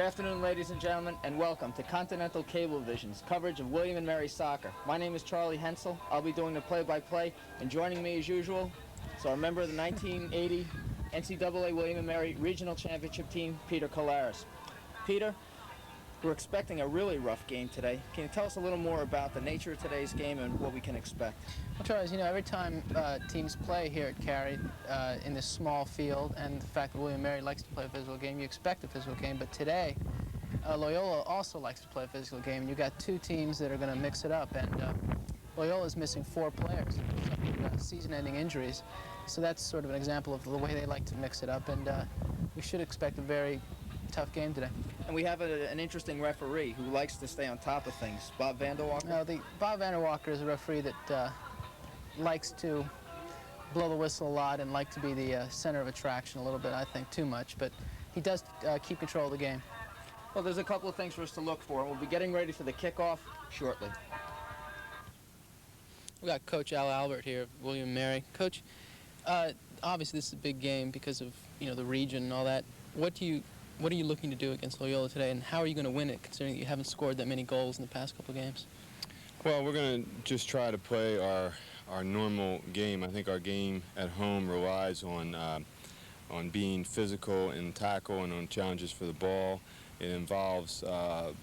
Good afternoon, ladies and gentlemen, and welcome to Continental Cablevision's coverage of William & Mary soccer. My name is Charlie Hensel. I'll be doing the play-by-play, and joining me as usual is our member of the 1980 NCAA William & Mary Regional Championship team, Peter Colares. Peter, we're expecting a really rough game today. Can you tell us a little more about the nature of today's game and what we can expect? Well, Charles, every time teams play here at Cary in this small field, and the fact that William & Mary likes to play a physical game, you expect a physical game. But today, Loyola also likes to play a physical game. And you've got two teams that are going to mix it up. And Loyola's missing 4 players, season-ending injuries. So that's sort of an example of the way they like to mix it up. And we should expect a very tough game today. And we have an interesting referee who likes to stay on top of things, Bob Vanderwalker. No, Bob Vanderwalker is a referee that likes to blow the whistle a lot and like to be the center of attraction a little bit, I think, too much. But he does keep control of the game. Well, there's a couple of things for us to look for. We'll be getting ready for the kickoff shortly. We got Coach Al Albert here of William & Mary. Coach, obviously this is a big game because of the region and all that. What are you looking to do against Loyola today, and how are you going to win it, considering that you haven't scored that many goals in the past couple of games? Well, we're going to just try to play our normal game. I think our game at home relies on being physical in tackle and on challenges for the ball. It involves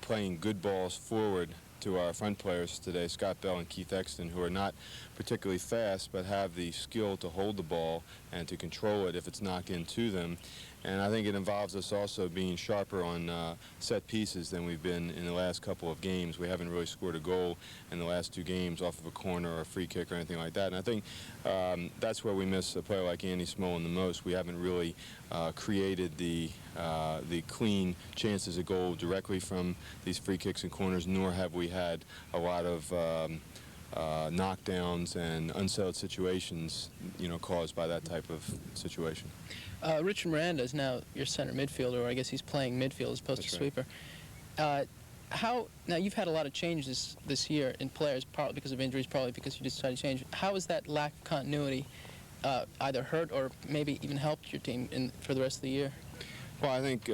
playing good balls forward to our front players today, Scott Bell and Keith Exton, who are not particularly fast but have the skill to hold the ball and to control it if it's knocked into them. And I think it involves us also being sharper on set pieces than we've been in the last couple of games. We haven't really scored a goal in the last 2 games off of a corner or a free kick or anything like that. And I think that's where we miss a player like Andy Smolin the most. We haven't really created the clean chances of goal directly from these free kicks and corners, nor have we had a lot of knockdowns and unsettled situations, caused by that type of situation. Richard Miranda is now your center midfielder, or I guess he's playing midfield as opposed to sweeper. Now you've had a lot of changes this year in players, partly because of injuries, probably because you decided to change. How has that lack of continuity either hurt or maybe even helped your team for the rest of the year? Well, I think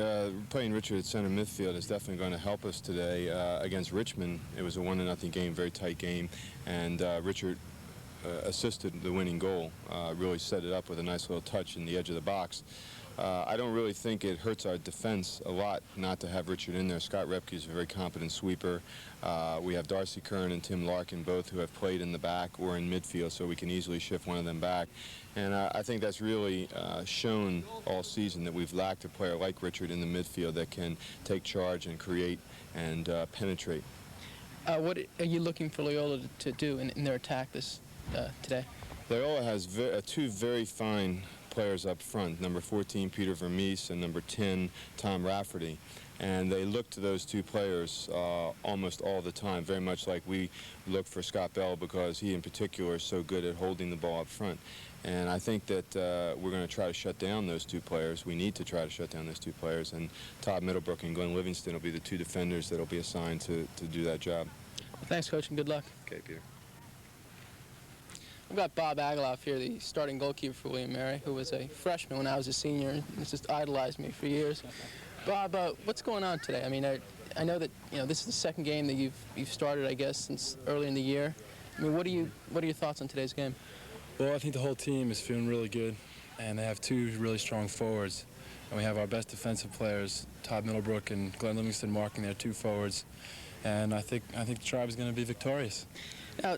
playing Richard at center midfield is definitely going to help us today. Against Richmond, it was a 1-0 game, very tight game, and Richard assisted the winning goal, really set it up with a nice little touch in the edge of the box. I don't really think it hurts our defense a lot not to have Richard in there. Scott Repke is a very competent sweeper. We have Darcy Kern and Tim Larkin, both who have played in the back or in midfield, so we can easily shift one of them back. And I think that's really shown all season that we've lacked a player like Richard in the midfield that can take charge and create and penetrate. What are you looking for Loyola to do in their attack today? Loyola has 2 very fine players up front, number 14 Peter Vermees and number 10 Tom Rafferty, and they look to those 2 players almost all the time, very much like we look for Scott Bell, because he in particular is so good at holding the ball up front. And I think that we're going to try to shut down those 2 players. We need to try to shut down those 2 players, and Todd Middlebrook and Glenn Livingston will be the 2 defenders that will be assigned to do that job. Well, thanks, Coach, and good luck. Okay, Peter. We've got Bob Agaloff here, the starting goalkeeper for William & Mary, who was a freshman when I was a senior and has just idolized me for years. Bob, what's going on today? I mean, I know that this is the 2nd game that you've started, I guess, since early in the year. I mean, what are your thoughts on today's game? Well, I think the whole team is feeling really good, and they have 2 really strong forwards, and we have our best defensive players, Todd Middlebrook and Glenn Livingston, marking their 2 forwards, and I think the Tribe is going to be victorious. Now,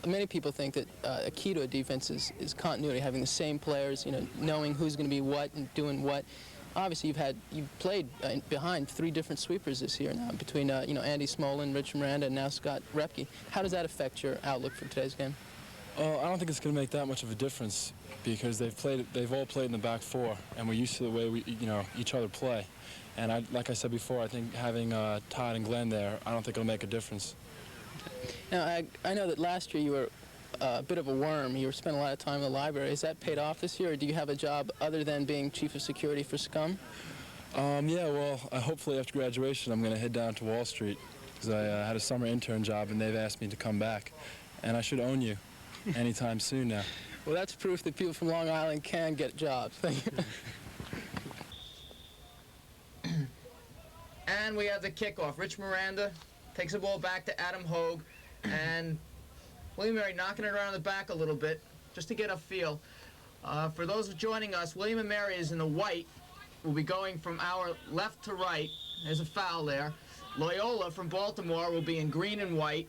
many people think that a key to a defense is continuity, having the same players, knowing who's going to be what and doing what. Obviously, you've played behind 3 different sweepers this year now, between Andy Smolin, Richard Miranda, and now Scott Repke. How does that affect your outlook for today's game? Well, I don't think it's going to make that much of a difference, because they've all played in the back 4, and we're used to the way we each other play. And like I said before, I think having Todd and Glenn there, I don't think it'll make a difference. Now, I know that last year you were a bit of a worm. You spent a lot of time in the library. Has that paid off this year, or do you have a job other than being chief of security for Scum? Yeah, well, hopefully after graduation I'm going to head down to Wall Street, because I had a summer intern job and they've asked me to come back. And I should own you anytime soon now. Well, that's proof that people from Long Island can get jobs. And we have the kickoff. Rich Miranda takes the ball back to Adam Hogue, and William Mary knocking it around the back a little bit just to get a feel. For those joining us, William & Mary is in the white. We'll be going from our left to right. There's a foul there. Loyola from Baltimore will be in green and white.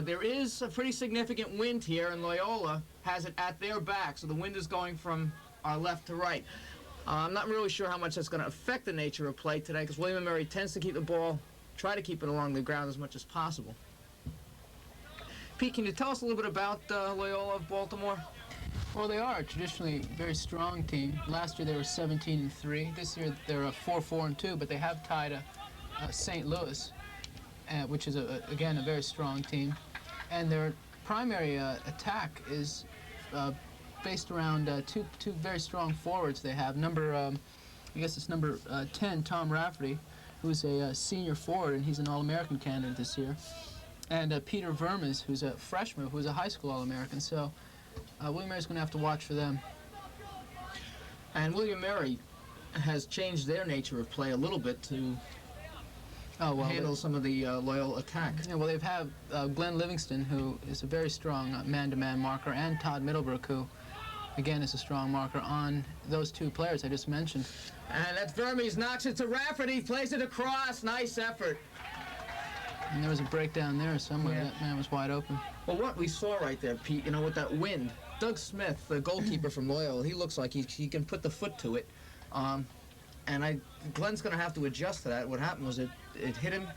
There is a pretty significant wind here, and Loyola has it at their back, so the wind is going from our left to right. I'm not really sure how much that's going to affect the nature of play today, because William & Mary tends to keep the ball, try to keep it along the ground as much as possible. Pete, can you tell us a little bit about Loyola of Baltimore? Well, they are a traditionally very strong team. Last year they were 17-3. This year they're 4-4-2, but they have tied St. Louis, which is again a very strong team. And their primary attack is based around two very strong forwards. They have I guess it's number 10, Tom Rafferty, who's a senior forward, and he's an All-American candidate this year. And Peter Vermes, who's a freshman, who's a high school All-American. So William Mary's going to have to watch for them. And William Mary has changed their nature of play a little bit to handle some of the Loyola attack. Yeah, well, they've had Glenn Livingston, who is a very strong man-to-man marker, and Todd Middlebrook, who, again, is a strong marker on those two players I just mentioned. And that's Vermes, knocks it to Rafferty, plays it across. Nice effort. And there was a breakdown there somewhere. Yeah. That man was wide open. Well, what we saw right there, Pete, with that wind, Doug Smith, the goalkeeper from Loyola, he looks like he can put the foot to it. And Glenn's going to have to adjust to that. What happened was it hit him,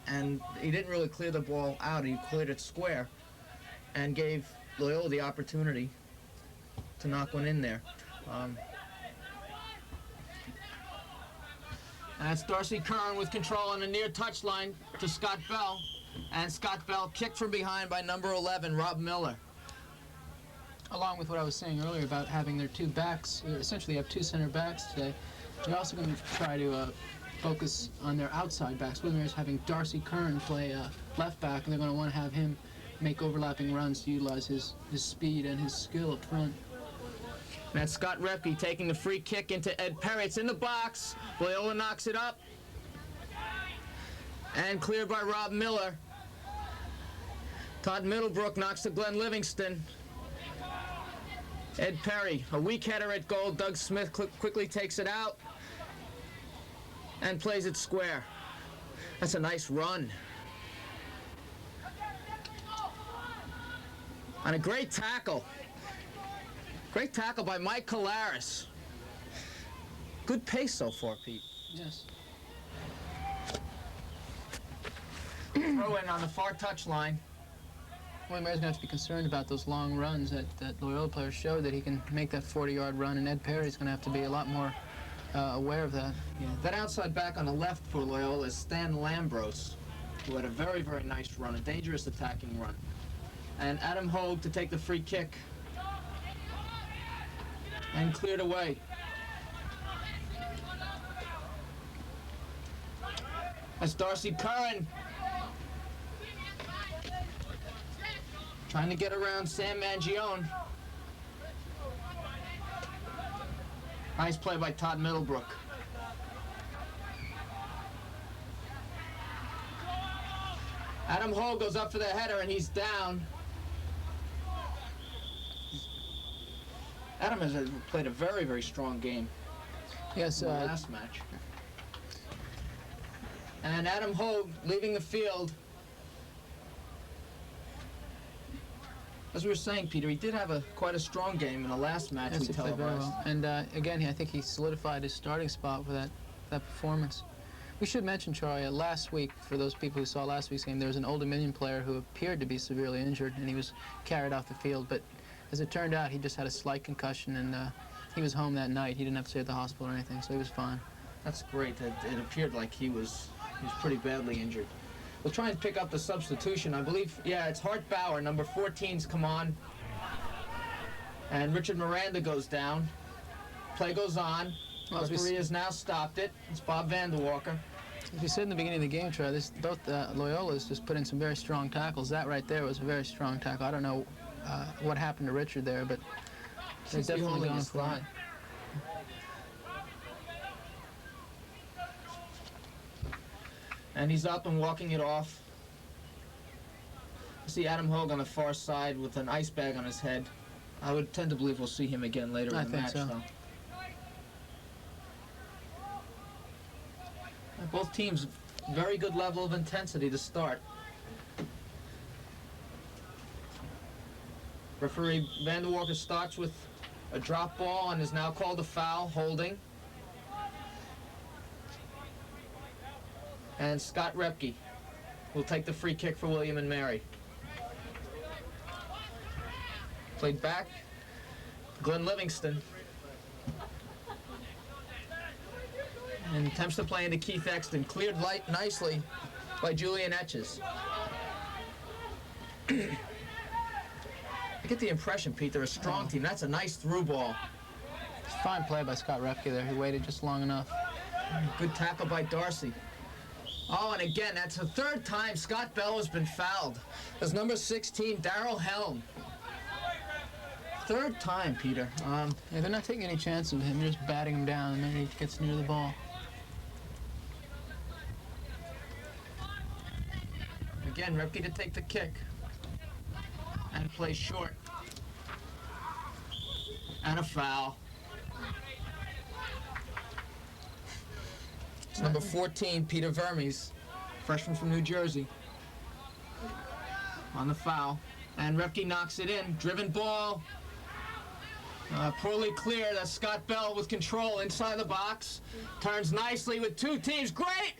and he didn't really clear the ball out. He cleared it square and gave Loyola the opportunity to knock one in there. That's Darcy Kern with control on the near touchline to Scott Bell. And Scott Bell kicked from behind by number 11, Rob Miller. Along with what I was saying earlier about having their two backs, essentially have two center backs today, they're also going to try to focus on their outside backs. William Mary's having Darcy Kern play left back, and they're going to want to have him make overlapping runs to utilize his speed and his skill up front. That's Scott Repke taking the free kick into Ed Perry. It's in the box. Loyola knocks it up. And cleared by Rob Miller. Todd Middlebrook knocks to Glenn Livingston. Ed Perry, a weak header at goal. Doug Smith quickly takes it out and plays it square. That's a nice run. And a great tackle. Great tackle by Mike Colaris. Good pace so far, Pete. Yes. Throw in on the far touchline. William Mary's going to have to be concerned about those long runs that Loyola players showed that he can make that 40-yard run, and Ed Perry's going to have to be a lot more aware of that. Yeah, that outside back on the left for Loyola is Stan Lambros, who had a very, very nice run, a dangerous attacking run. And Adam Hogue to take the free kick. And cleared away. That's Darcy Curran. Trying to get around Sam Mangione. Nice play by Todd Middlebrook. Adam Hall goes up for the header, and he's down. Adam has played a very, very strong game. Yes, in the last match. And Adam Hogue leaving the field. As we were saying, Peter, he did have quite a strong game in the last match we televised. Well. And again, I think he solidified his starting spot for that performance. We should mention, Charlie, last week, for those people who saw last week's game, there was an Old Dominion player who appeared to be severely injured, and he was carried off the field. But as it turned out, he just had a slight concussion, and he was home that night. He didn't have to stay at the hospital or anything, so he was fine. That's great. It appeared like he was pretty badly injured. We'll try and pick up the substitution. I believe, yeah, it's Hart Bauer, number 14's come on. And Richard Miranda goes down. Play goes on. Referee has now stopped it. It's Bob Vanderwalker. As we said in the beginning of the game, Troy, both Loyola's just put in some very strong tackles. That right there was a very strong tackle. I don't know what happened to Richard there, but they're definitely going for it. And he's up and walking it off. I see Adam Hogue on the far side with an ice bag on his head. I would tend to believe we'll see him again later in the match, so. though. Both teams, very good level of intensity to start. Referee Vanderwalker starts with a drop ball and is now called a foul, holding. And Scott Repke will take the free kick for William and Mary. Played back, Glenn Livingston. And attempts to play into Keith Exton, cleared nicely by Julian Etches. I get the impression, Pete, they're a strong team. That's a nice through ball. It's a fine play by Scott Repke there. He waited just long enough. Good tackle by Darcy. Oh, and again, that's the third time Scott Bell has been fouled. That's number 16, Darrell Helm. Third time, Peter. Yeah, they're not taking any chances with him. They're just batting him down, and then he gets near the ball. Again, Repke to take the kick. And play short. And a foul. It's number 14, Peter Vermes, freshman from New Jersey. On the foul. And Repke knocks it in. Driven ball. Poorly cleared. That's Scott Bell with control inside the box. Turns nicely with two teams. Great!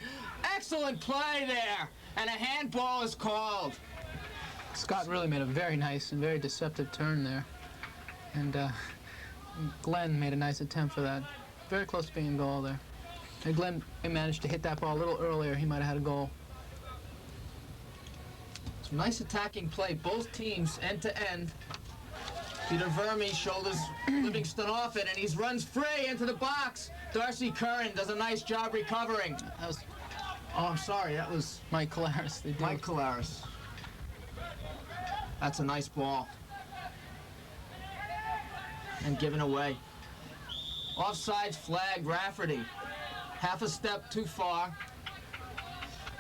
Excellent play there. And a handball is called. Scott really made a very nice and very deceptive turn there. And Glenn made a nice attempt for that. Very close to being a goal there. And Glenn managed to hit that ball a little earlier. He might have had a goal. Some nice attacking play. Both teams end to end. Peter Vermes shoulders Livingston off it, and he runs free into the box. Darcy Curran does a nice job recovering. That was Oh, I'm sorry. That was Mike Colares. Mike Colares. That's a nice ball. And given away. Offside flag, Rafferty. Half a step too far.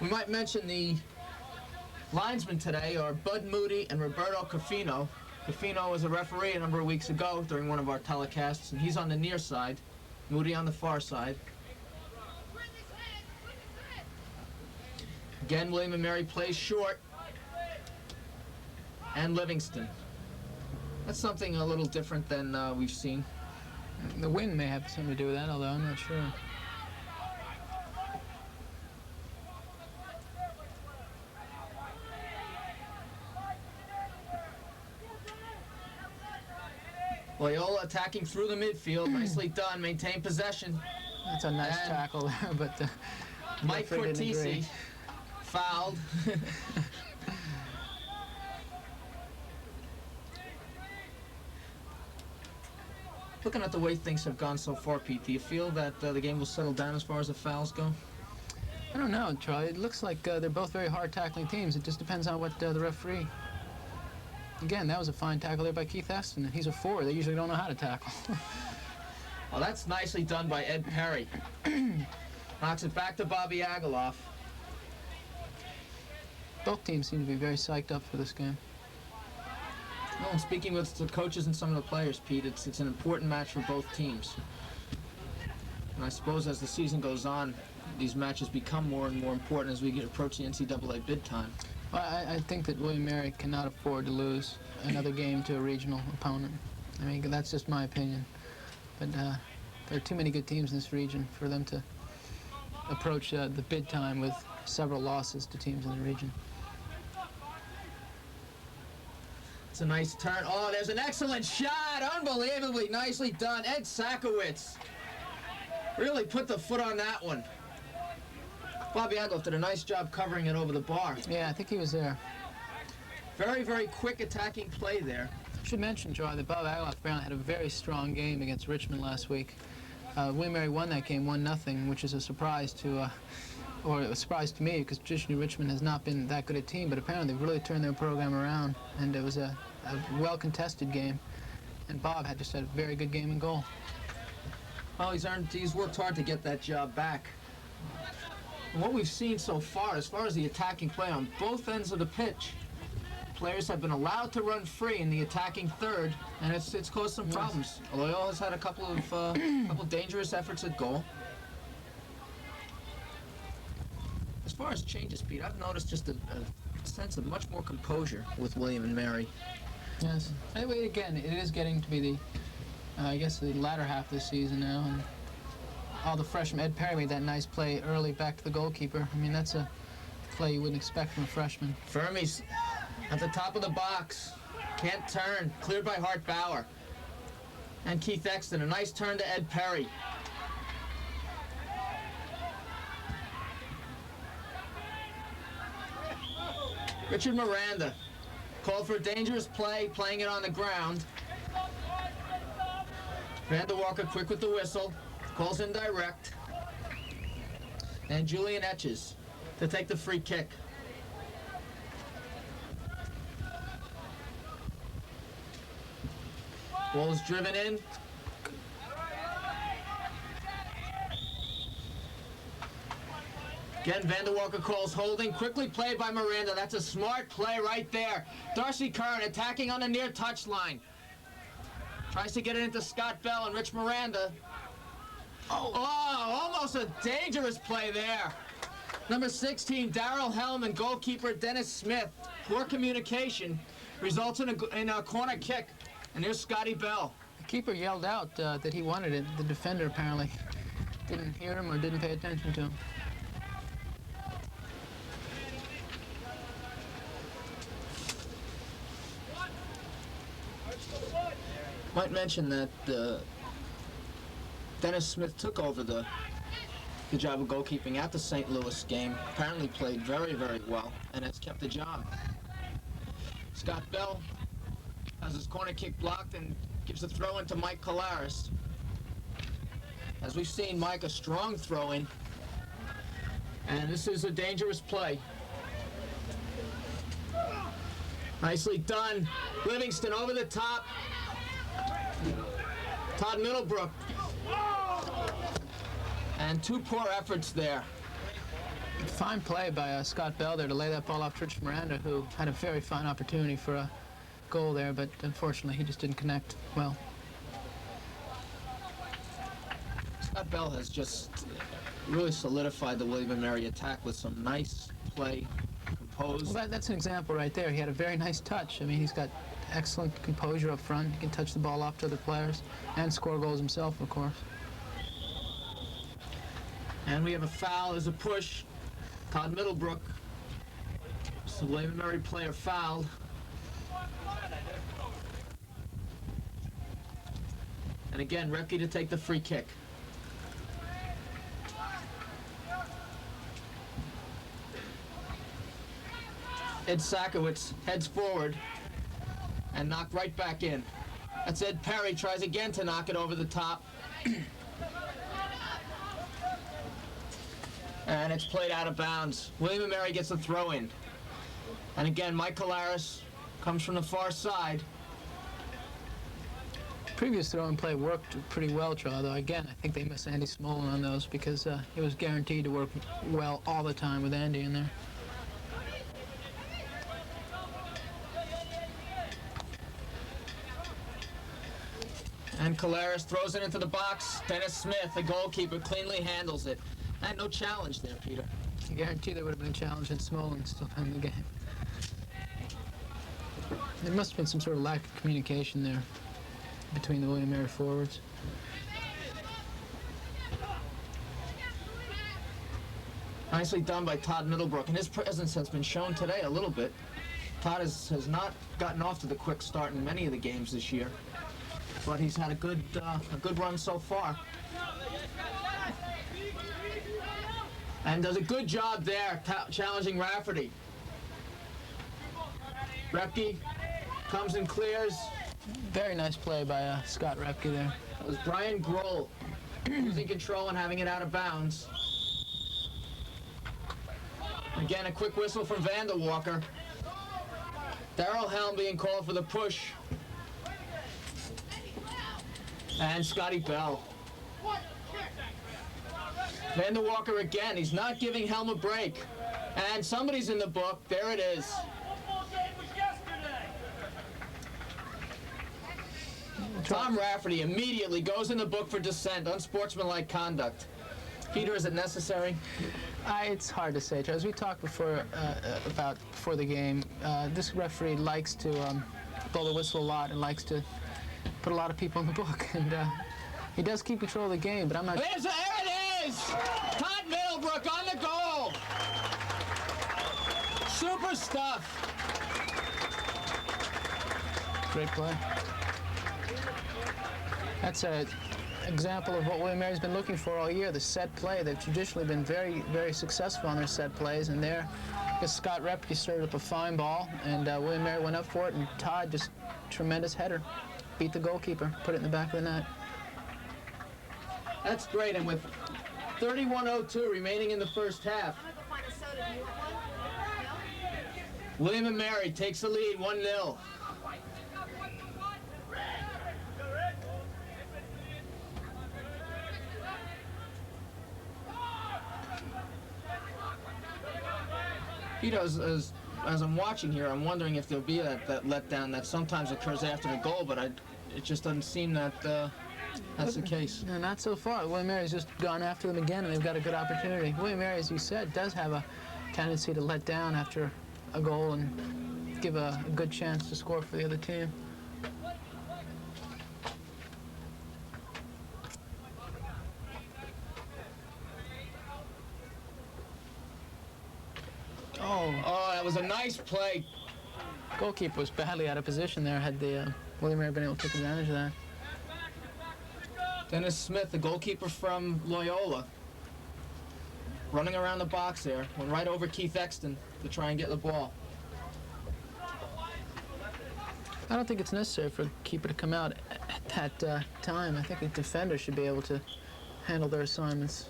We might mention the linesmen today are Bud Moody and Roberto Cafino. Cafino was a referee a number of weeks ago during one of our telecasts, and he's on the near side. Moody on the far side. Again, William and Mary plays short. And Livingston. That's something a little different than we've seen. The wind may have something to do with that, although I'm not sure. Loyola attacking through the midfield. Nicely done. Maintain possession. That's a nice And tackle there, but Mike referee didn't Cortese agree. fouled. Looking at the way things have gone so far, Pete, do you feel that the game will settle down as far as the fouls go? I don't know, Charlie. It looks like they're both very hard tackling teams. It just depends on what the referee. Again, that was a fine tackle there by Keith Exton. He's a forward. They usually don't know how to tackle. Well, that's nicely done by Ed Perry. Knocks it back to Bobby Agaloff. Both teams seem to be very psyched up for this game. Well, and speaking with the coaches and some of the players, Pete, it's an important match for both teams. And I suppose as the season goes on, these matches become more and more important as we get approach the NCAA bid time. Well, I think that William Mary cannot afford to lose another game to a regional opponent. I mean, that's just my opinion. But there are too many good teams in this region for them to approach the bid time with several losses to teams in the region. It's a nice turn. Oh, there's an excellent shot. Unbelievably nicely done. Ed Sakowitz really put the foot on that one. Bobby Agaloff did a nice job covering it over the bar. Yeah, I think he was there. Very, very quick attacking play there. I should mention, Charlie, that Bob Agaloff apparently had a very strong game against Richmond last week. William Mary won that game 1-0, which is a surprise to, or a surprise to me, because traditionally Richmond has not been that good a team, but apparently they've really turned their program around, and it was a well-contested game, and Bob had just had a very good game in goal. Well, he's worked hard to get that job back. What we've seen so far as the attacking play on both ends of the pitch, players have been allowed to run free in the attacking third, and it's caused some problems. Loyola has had a couple of dangerous efforts at goal. As far as changes, Pete, I've noticed just a sense of much more composure with William and Mary. Yes. Anyway, again, it is getting to be the, I guess, the latter half of the season now, and all the freshmen. Ed Perry made that nice play early back to the goalkeeper. I mean, that's a play you wouldn't expect from a freshman. Fermi's at the top of the box. Can't turn. Cleared by Hart Bauer. And Keith Exton. A nice turn to Ed Perry. Richard Miranda called for a dangerous play, playing it on the ground. Vanderwalker quick with the whistle. Calls in direct. And Julian Etches to take the free kick. Ball is driven in. Again, Vanderwalker calls holding. Quickly played by Miranda. That's a smart play right there. Darcy Curran attacking on the near touchline. Tries to get it into Scott Bell and Rich Miranda. Oh, almost a dangerous play there. Number 16, Darrell Helm, and goalkeeper Dennis Smith. Poor communication results in a corner kick. And here's Scotty Bell. The keeper yelled out that he wanted it. The defender apparently didn't hear him or didn't pay attention to him. Might mention that Dennis Smith took over the job of goalkeeping at the St. Louis game. Apparently played very, very well and has kept the job. Scott Bell has his corner kick blocked and gives the throw in to Mike Colares. As we've seen, Mike, a strong throw in. And this is a dangerous play. Nicely done. Livingston over the top. Todd Middlebrook. And two poor efforts there. Fine play by Scott Bell there to lay that ball off to Rich Miranda, who had a very fine opportunity for a goal there, but unfortunately he just didn't connect well. Scott Bell has just really solidified the William & Mary attack with some nice play, composed. Well, that's an example right there. He had a very nice touch. I mean, he's got excellent composure up front. He can touch the ball off to other players and score goals himself, of course. And we have a foul as a push. Todd Middlebrook. So the William & Mary player fouled. And again, Repke to take the free kick. Ed Sakowicz heads forward and knocked right back in. That's Ed Perry, tries again to knock it over the top. And it's played out of bounds. William & Mary gets a throw in. And again, Mike Colares comes from the far side. Previous throw and play worked pretty well, Charlie, though again, I think they missed Andy Smolin on those because it was guaranteed to work well all the time with Andy in there. And Colares throws it into the box. Dennis Smith, the goalkeeper, cleanly handles it. And no challenge there, Peter. I guarantee there would have been a challenge had Smolin still been in the game. There must have been some sort of lack of communication there between the William & Mary forwards. Nicely done by Todd Middlebrook, and his presence has been shown today a little bit. Todd has not gotten off to the quick start in many of the games this year, but he's had a good run so far. And does a good job there, challenging Rafferty. Repke comes and clears. Very nice play by Scott Repke there. That was Brian Grohl losing control and having it out of bounds. Again, a quick whistle from Vanderwalker. Darrell Helm being called for the push. And Scotty Bell. Vander Walker again. He's not giving Helm a break. And somebody's in the book. There it is. Tom Rafferty immediately goes in the book for dissent, unsportsmanlike conduct. Peter, is it necessary? It's hard to say, Charles. We talked before before the game. This referee likes to blow the whistle a lot and likes to put a lot of people in the book. And he does keep control of the game, but I'm not... There it is! Todd Middlebrook on the goal! Super stuff! Great play. That's an example of what William Mary's been looking for all year, the set play. They've traditionally been very, very successful on their set plays, and there, I guess Scott Repke started up a fine ball, and William Mary went up for it, and Todd just tremendous header. Beat the goalkeeper, put it in the back of the net. That's great, and with 31:02 remaining in the first half, William and Mary takes the lead 1-0. Peter, as I'm watching here, I'm wondering if there'll be that letdown that sometimes occurs after the goal, but it just doesn't seem that that's the case. No, not so far. William Mary's just gone after them again, and they've got a good opportunity. William Mary, as you said, does have a tendency to let down after a goal and give a good chance to score for the other team. Oh, that was a nice play. Goalkeeper was badly out of position there. Had the William Mary been able to take advantage of that. Dennis Smith, the goalkeeper from Loyola, running around the box there, went right over Keith Exton to try and get the ball. I don't think it's necessary for a keeper to come out at that time. I think a defender should be able to handle their assignments.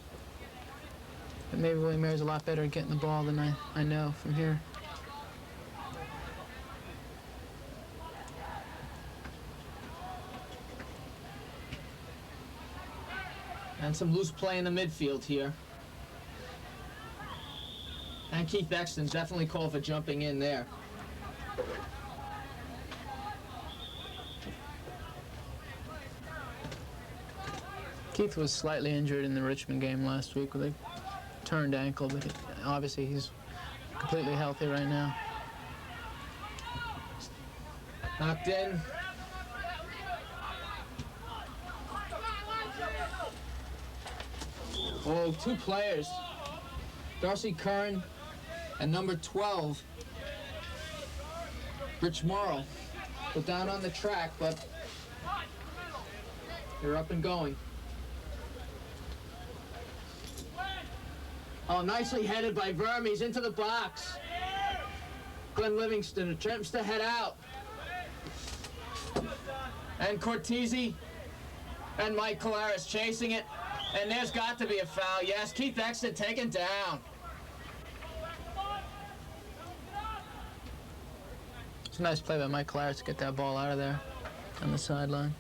But maybe William Mary's a lot better at getting the ball than I know from here. And some loose play in the midfield here. And Keith Exton definitely called for jumping in there. Keith was slightly injured in the Richmond game last week with a turned ankle, but obviously he's completely healthy right now. Knocked in. Oh, two players. Darcy Curran and number 12, Rich Morrow. Put down on the track, but they're up and going. Oh, nicely headed by Vermes into the box. Glenn Livingston attempts to head out. And Cortese and Mike Colares chasing it. And there's got to be a foul. Yes, Keith Exton taken down. It's a nice play by Mike Colares to get that ball out of there on the sideline.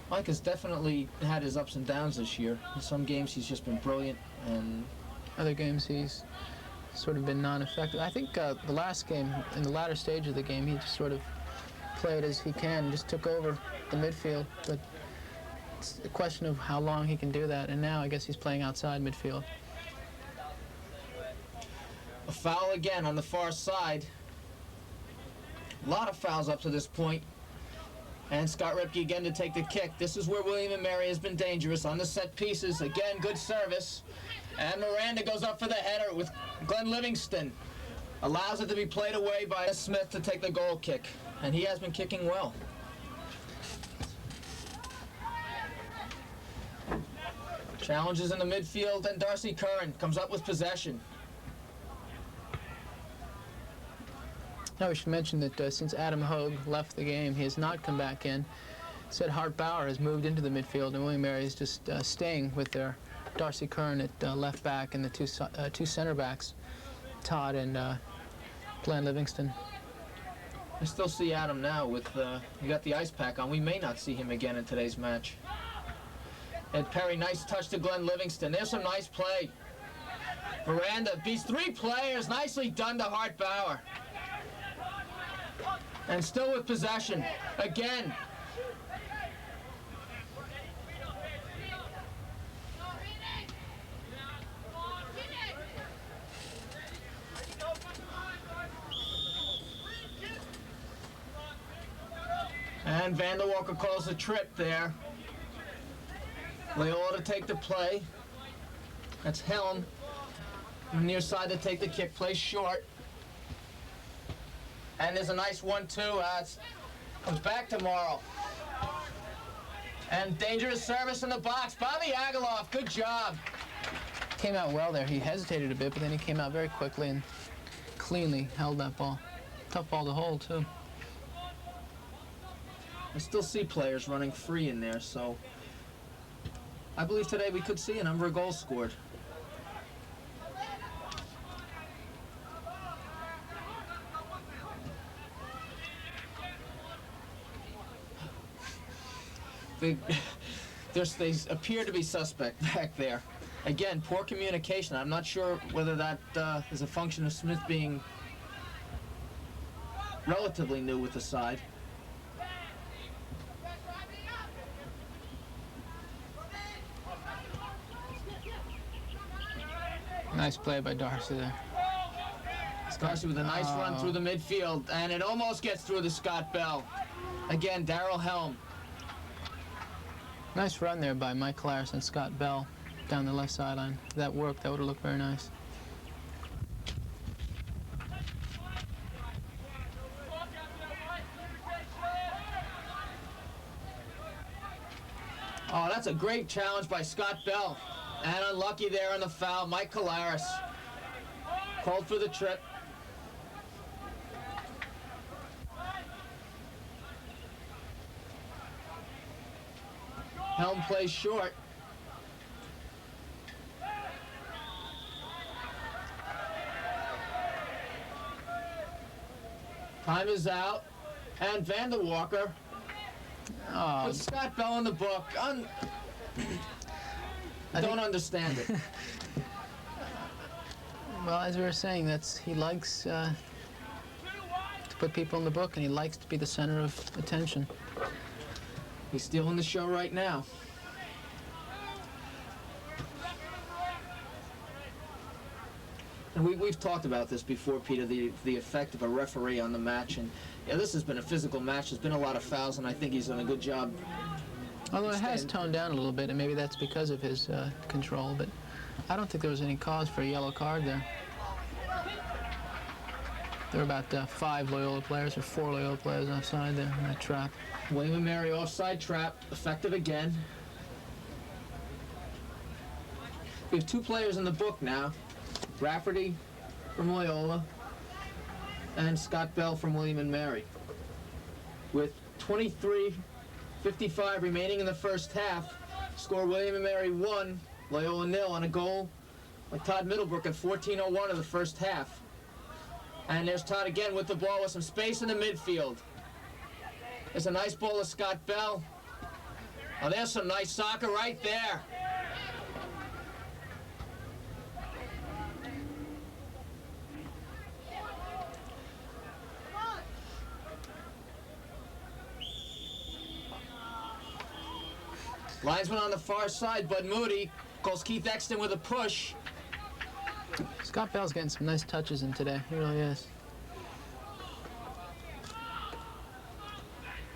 Mike has definitely had his ups and downs this year. In some games he's just been brilliant, and other games he's sort of been non-effective. I think the last game, in the latter stage of the game, he just sort of played as he can, just took over the midfield. But it's a question of how long he can do that, and now I guess he's playing outside midfield. A foul again on the far side. A lot of fouls up to this point. And Scott Repke again to take the kick. This is where William and Mary has been dangerous on the set pieces. Again, good service. And Miranda goes up for the header with Glenn Livingston. Allows it to be played away by Smith to take the goal kick. And he has been kicking well. Challenges in the midfield, and Darcy Curran comes up with possession. Now we should mention that since Adam Hogue left the game, he has not come back in. Said Hart Bauer has moved into the midfield, and William Mary is just staying with their Darcy Curran at left back and the two center backs, Todd and Glenn Livingston. I still see Adam now with, he got the ice pack on. We may not see him again in today's match. Ed Perry, nice touch to Glenn Livingston. There's some nice play. Miranda beats 3 players. Nicely done to Hart Bauer. And still with possession. Again. And Vanderwalker calls a trip there. Loyola to take the play. That's Helm. Near side to take the kick, play short. And there's a nice 1-2. Comes back tomorrow. And dangerous service in the box. Bobby Aguiloff, good job. Came out well there. He hesitated a bit, but then he came out very quickly and cleanly held that ball. Tough ball to hold, too. I still see players running free in there, so I believe today we could see a number of goals scored. They appear to be suspect back there. Again, poor communication. I'm not sure whether that is a function of Smith being relatively new with the side. Nice play by Darcy there. Darcy with a nice run through the midfield, and it almost gets through to Scott Bell. Again, Darrell Helm. Nice run there by Mike Claris and Scott Bell down the left sideline. If that worked, that would have looked very nice. Oh, that's a great challenge by Scott Bell. And unlucky there on the foul, Mike Claris. Called for the trip. Helm plays short. Time is out. And Vanderwalker puts Scott Bell in the book. I don't understand it. Well, as we were saying, he likes to put people in the book, and he likes to be the center of attention. He's stealing the show right now. And we've talked about this before, Peter, the effect of a referee on the match. And yeah, this has been a physical match. There's been a lot of fouls, and I think he's done a good job. Although it has toned down a little bit, and maybe that's because of his control, but I don't think there was any cause for a yellow card there. There were about 5 Loyola players, or 4 Loyola players offside there in that trap. William and Mary offside trap, effective again. We have 2 players in the book now. Rafferty from Loyola and Scott Bell from William and Mary. With 23:55 remaining in the first half, score William and Mary 1, Loyola 0 on a goal by Todd Middlebrook at 14:01 of the first half. And there's Todd again with the ball with some space in the midfield. There's a nice ball to Scott Bell. Oh, there's some nice soccer right there. Linesman on the far side, Bud Moody calls Keith Exton with a push. Scott Bell's getting some nice touches in today. He really is.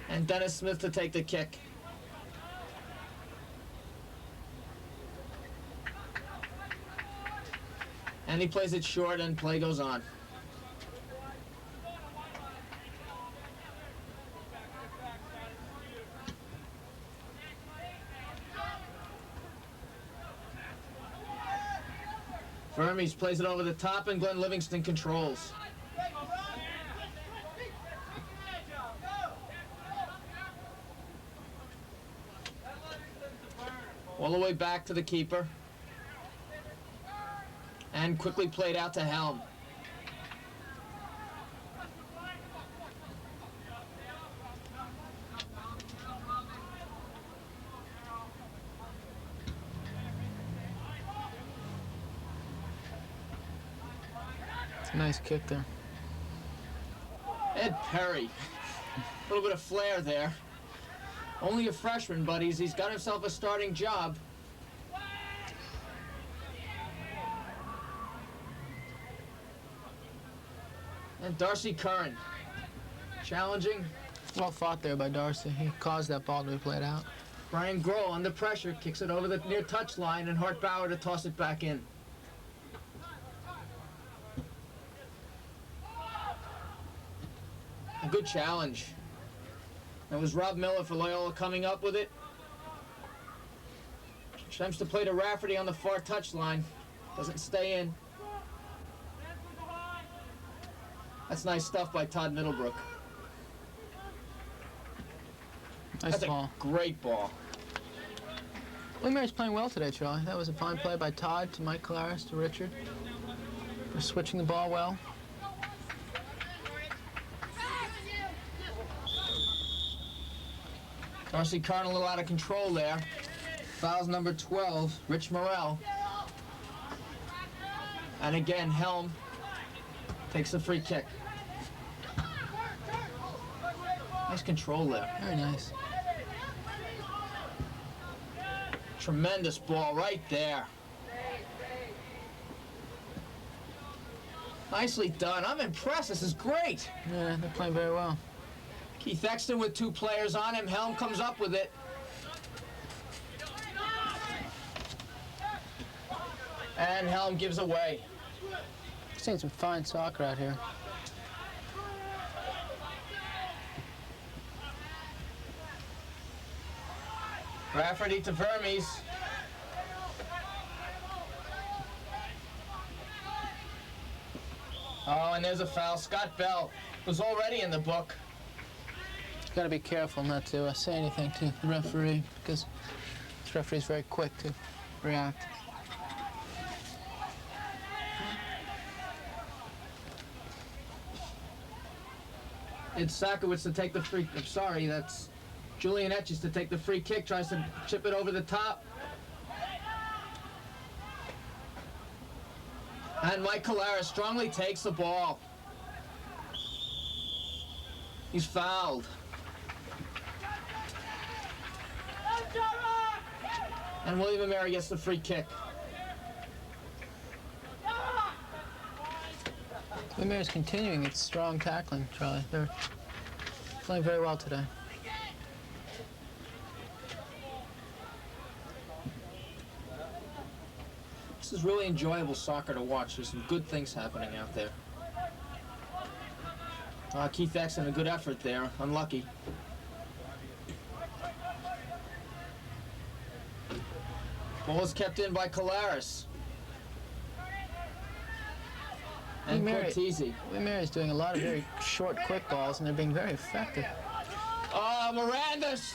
And Dennis Smith to take the kick. And he plays it short, and play goes on. Vermes plays it over the top, and Glenn Livingston controls. All the way back to the keeper. And quickly played out to Helm. It's a nice kick there. Ed Perry. A little bit of flair there. Only a freshman, but he's got himself a starting job. And Darcy Curran. Challenging. Well fought there by Darcy. He caused that ball to be played out. Brian Grohl under pressure kicks it over the near touch line, and Hart Bauer to toss it back in. A good challenge. That was Rob Miller for Loyola coming up with it. Attempts to play to Rafferty on the far touch line. Doesn't stay in. That's nice stuff by Todd Middlebrook. Nice That's ball. a great ball. William Mary's playing well today, Charlie. That was a fine play by Todd to Mike Colares to Richard. For switching the ball well. Darcy Curran a little out of control there. Fouls number 12, Rich Morrell. And again, Helm takes the free kick. Nice control there. Very nice. Tremendous ball right there. Nicely done. I'm impressed. This is great. Yeah, they're playing very well. Keith Exton with two players on him. Helm comes up with it. And Helm gives away. Seeing some fine soccer out here. Rafferty to Vermes. Oh, and there's a foul. Scott Bell was already in the book. Got to be careful not to say anything to the referee because this referee's very quick to react. It's Sakowicz to take the free. I'm sorry, that's Julian Etches to take the free kick. Tries to chip it over the top. And Mike Colares strongly takes the ball. He's fouled. And William & Mary gets the free kick. William Mary's continuing its strong tackling, Charlie. They're playing very well today. This is really enjoyable soccer to watch. There's some good things happening out there. Keith Exton, a good effort there. Unlucky. Ball is kept in by Colares. And Cortese. William Mary's doing a lot of very short, quick balls, and they're being very effective. Miranda's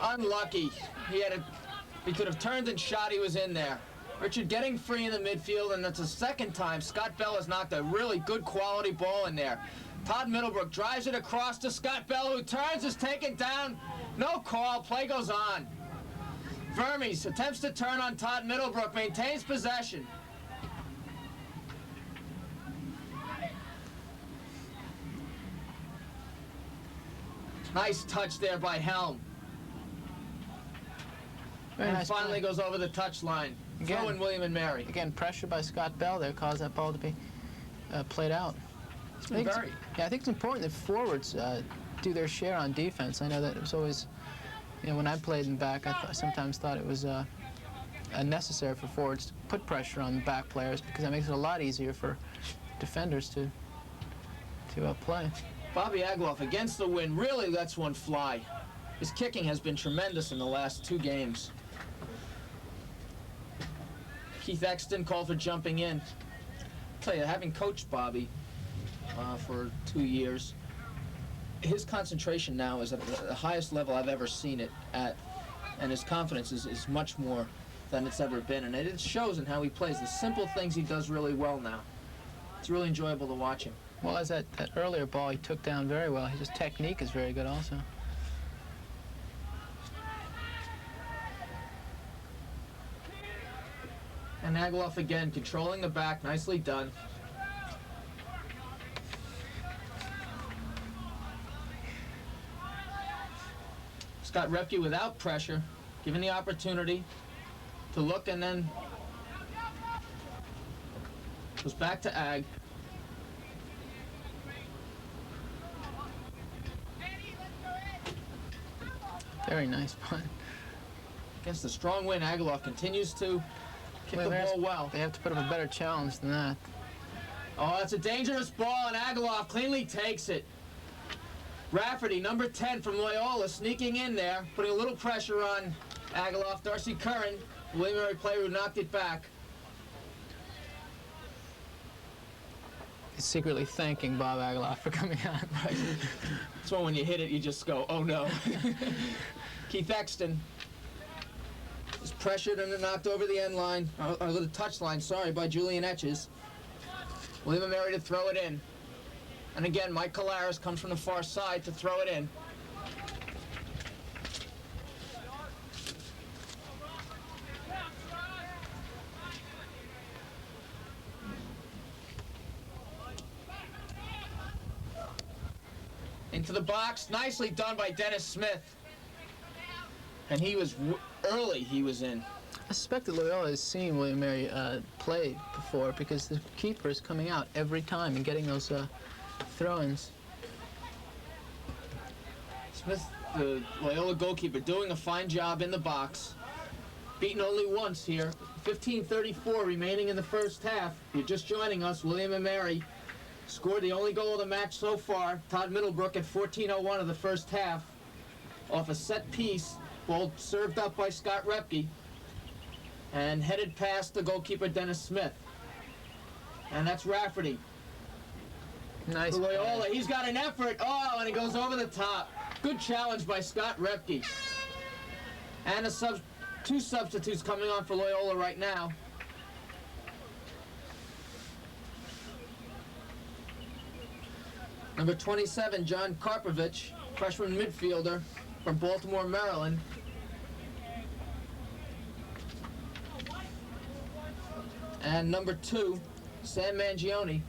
unlucky. He could have turned and shot. He was in there. Richard getting free in the midfield, and that's the second time Scott Bell has knocked a really good quality ball in there. Todd Middlebrook drives it across to Scott Bell, who turns, is taken down. No call. Play goes on. Vermes attempts to turn on Todd Middlebrook, maintains possession. Nice touch there by Helm. Very And nice finally play. goes over the touchline. Throw in William & Mary. Again, pressure by Scott Bell there caused that ball to be played out. I think it's important that forwards do their share on defense. I know that it was always, when I played in back, I sometimes thought it was necessary for forwards to put pressure on the back players because that makes it a lot easier for defenders to play. Bobby Agloff against the wind really lets one fly. His kicking has been tremendous in the last two games. Keith Exton called for jumping in. I'll tell you, having coached Bobby for 2 years, his concentration now is at the highest level I've ever seen it at, and his confidence is much more than it's ever been, and it shows in how he plays. The simple things he does really well now. It's really enjoyable to watch him. Well, as that earlier ball he took down very well. His technique is very good also. And Aguiloff again, controlling the back, nicely done. Scott Repke without pressure, given the opportunity to look, and then goes back to Ag. Very nice punt. Against the strong wind, Aguiloff continues to kick the ball well. They have to put up a better challenge than that. Oh, it's a dangerous ball, and Aguiloff cleanly takes it. Rafferty, number 10 from Loyola, sneaking in there, putting a little pressure on Aguiloff. Darcy Curran, the William Mary player who knocked it back. He's secretly thanking Bob Aguiloff for coming out. Right. So when you hit it, you just go, oh no. Keith Exton is pressured and knocked over the end line, or the touch line, sorry, by Julian Etches. William Mary to throw it in. And again, Mike Colares comes from the far side to throw it in. Into the box, nicely done by Dennis Smith. And he was early, he was in. I suspect that Loyola has seen William Mary play before, because the keeper is coming out every time and getting those throw-ins. Smith, the Loyola goalkeeper, doing a fine job in the box. Beaten only once here. 15:34 remaining in the first half. If you're just joining us, William and Mary scored the only goal of the match so far. Todd Middlebrook at 14:01 of the first half off a set piece. Ball served up by Scott Repke and headed past the goalkeeper Dennis Smith. And that's Rafferty. Nice. For Loyola, he's got an effort. Oh, and he goes over the top. Good challenge by Scott Repke. And two substitutes coming on for Loyola right now. Number 27, John Karpovich, freshman midfielder from Baltimore, Maryland. And number 2, Sam Mangione.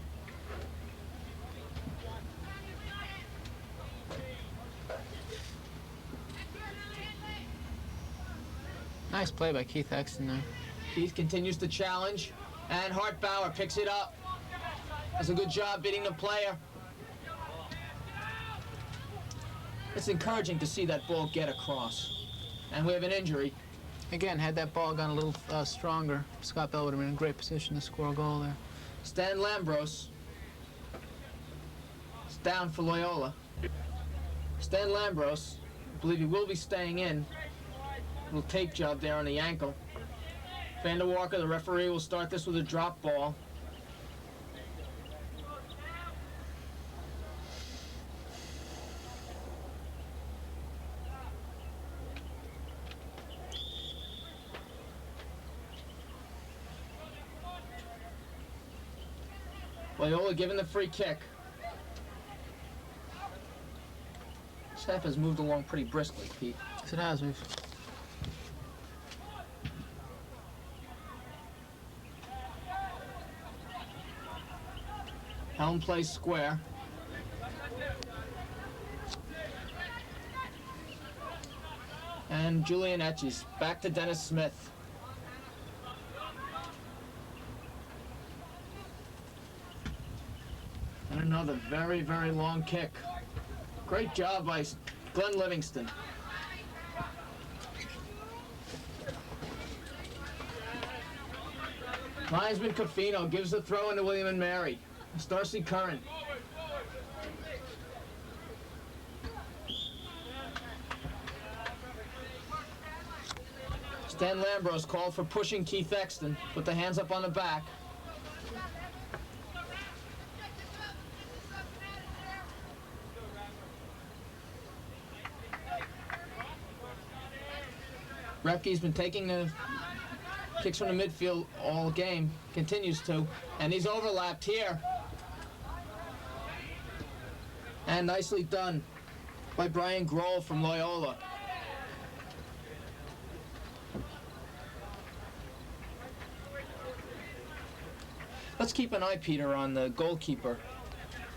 Nice play by Keith Exton there. Keith continues to challenge, and Hartbauer picks it up. Does a good job beating the player. It's encouraging to see that ball get across. And we have an injury. Again, had that ball gone a little stronger, Scott Bell would have been in a great position to score a goal there. Stan Lambros is down for Loyola. Stan Lambros, I believe he will be staying in. Little tape job there on the ankle. Vander Walker, the referee, will start this with a drop ball. Loyola given the free kick. This half has moved along pretty briskly, Pete. Yes, it has. Helm plays square. And Julian Etches back to Dennis Smith. And another very, very long kick. Great job by Glenn Livingston. Linesman Cofino gives the throw into William and Mary. It's Darcy Curran. Stan Lambros called for pushing Keith Exton. Put the hands up on the back. Repke's been taking the kicks from the midfield all game, continues to, and he's overlapped here. And nicely done by Brian Grohl from Loyola. Let's keep an eye, Peter, on the goalkeeper,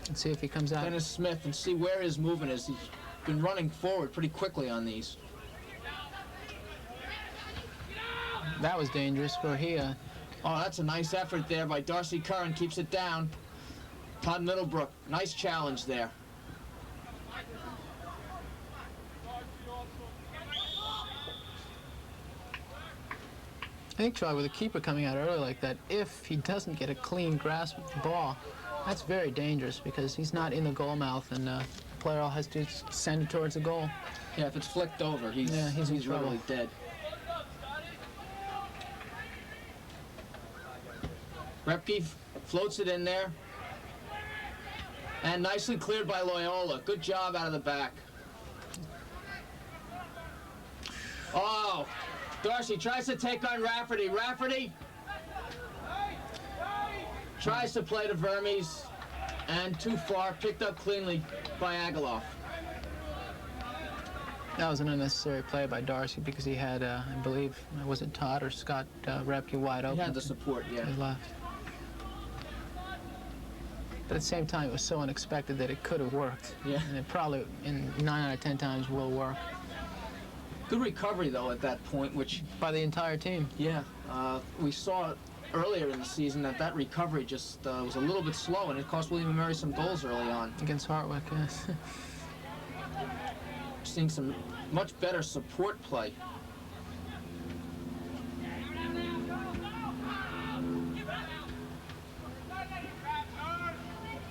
Let's see if he comes out. Dennis Smith, and see where his movement is. He's been running forward pretty quickly on these. That was dangerous where he Oh, that's a nice effort there by Darcy Curran. Keeps it down. Todd Middlebrook, nice challenge there. I think, Charlie, with a keeper coming out early like that, if he doesn't get a clean grasp of the ball, that's very dangerous because he's not in the goal mouth and the player all has to send it towards the goal. Yeah, if it's flicked over, he's in trouble. literally dead. Repke floats it in there. And nicely cleared by Loyola. Good job out of the back. Oh, Darcy tries to take on Rafferty. Rafferty tries to play to Vermes, and too far, picked up cleanly by Agaloff. That was an unnecessary play by Darcy because he had, I believe, was it Todd or Scott Repke wide open? He had the support, yeah. To his left. But at the same time, it was so unexpected that it could have worked. Yeah. And it probably, in 9 out of 10 times, will work. Good recovery, though, at that point, which... By the entire team. Yeah. We saw earlier in the season that recovery just was a little bit slow, and it cost William & Mary some goals early on. Against Hartwick, yes. Seeing some much better support play.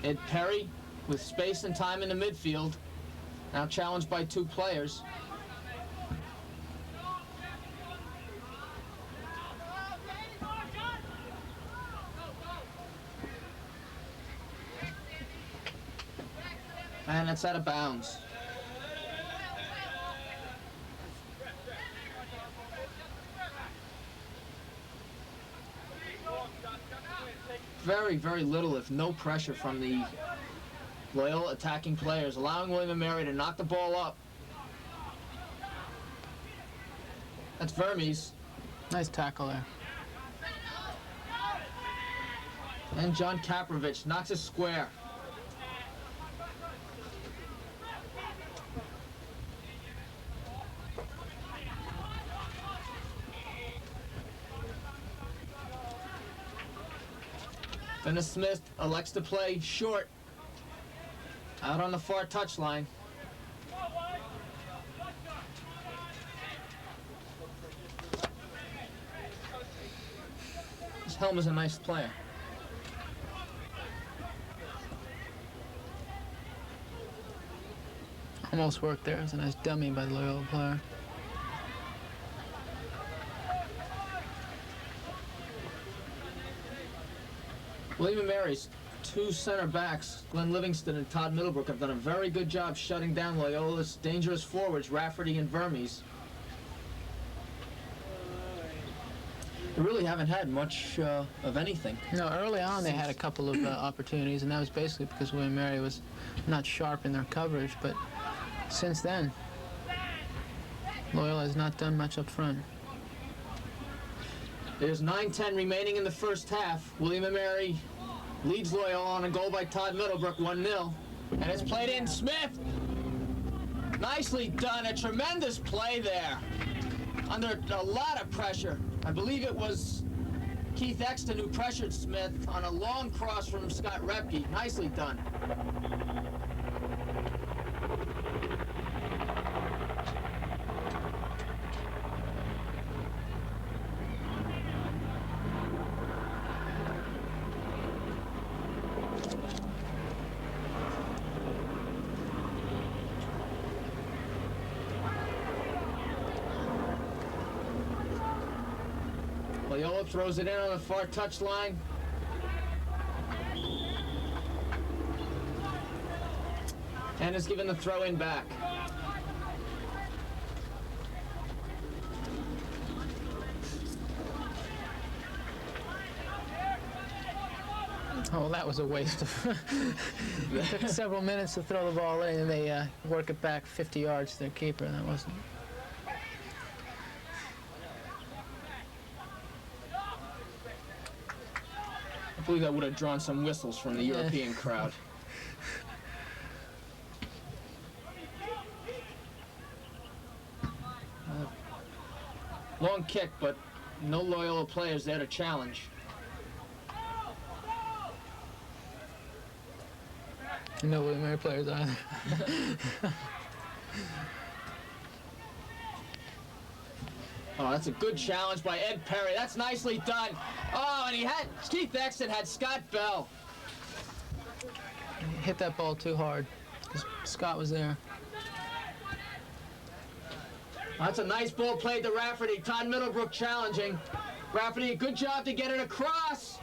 Ed Perry with space and time in the midfield. Now challenged by 2 players. And it's out of bounds. Very, very little, if no pressure from the Loyola attacking players, allowing William & Mary to knock the ball up. That's Vermes. Nice tackle there. And John Kaprovich knocks it square. Dennis Smith elects to play short, out on the far touchline. This Helm is a nice player. Almost worked there. It was a nice dummy by the Loyola player. William & Mary's 2 center backs, Glenn Livingston and Todd Middlebrook, have done a very good job shutting down Loyola's dangerous forwards, Rafferty and Vermes. They really haven't had much of anything. No, early on they had a couple of opportunities, and that was basically because William & Mary was not sharp in their coverage, but since then, Loyola has not done much up front. There's 9:10 remaining in the first half. William & Mary leads Loyola on a goal by Todd Middlebrook, 1-0. And it's played in. Smith! Nicely done. A tremendous play there. Under a lot of pressure. I believe it was Keith Exton who pressured Smith on a long cross from Scott Repke. Nicely done. Loyola throws it in on the far touchline. And is given the throw in back. Oh, that was a waste of... It took several minutes to throw the ball in, and they work it back 50 yards to their keeper. That wasn't... believe that would have drawn some whistles from the European crowd. Long kick, but no Loyola players there to challenge. No William Mary players either. Oh, that's a good challenge by Ed Perry. That's nicely done. Oh, and Keith Exton had Scott Bell. He hit that ball too hard because Scott was there. That's a nice ball played to Rafferty. Todd Middlebrook challenging. Rafferty, a good job to get it across.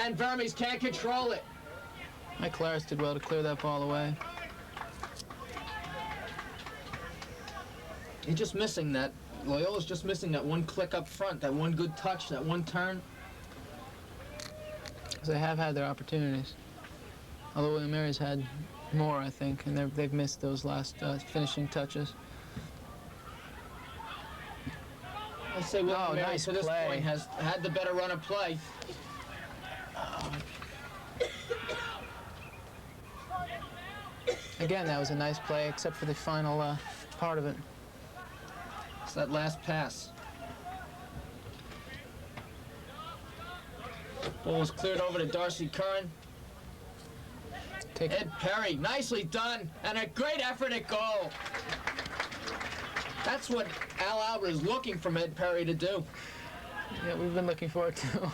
And Vermes can't control it. Mike Claris did well to clear that ball away. You're just missing that. Loyola's just missing that one click up front, that one good touch, that one turn. Because they have had their opportunities. Although William Mary's had more, I think, and they've missed those last finishing touches. I'd say William Mary nice to this play. point has had the better run of play. Again, that was a nice play, except for the final part of it. It's that last pass. Ball was cleared over to Darcy Curran. Ed Perry, nicely done, and a great effort at goal. That's what Al Albert is looking from Ed Perry to do. Yeah, we've been looking for it too.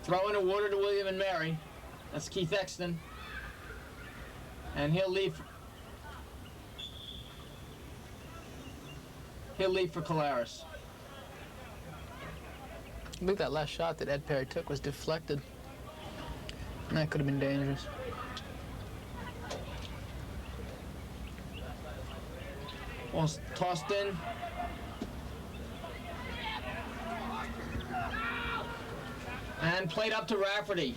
Throw in a water to William and Mary. That's Keith Exton. And he'll leave for Colares. I think that last shot that Ed Perry took was deflected. And that could have been dangerous. Ball's tossed in. And played up to Rafferty.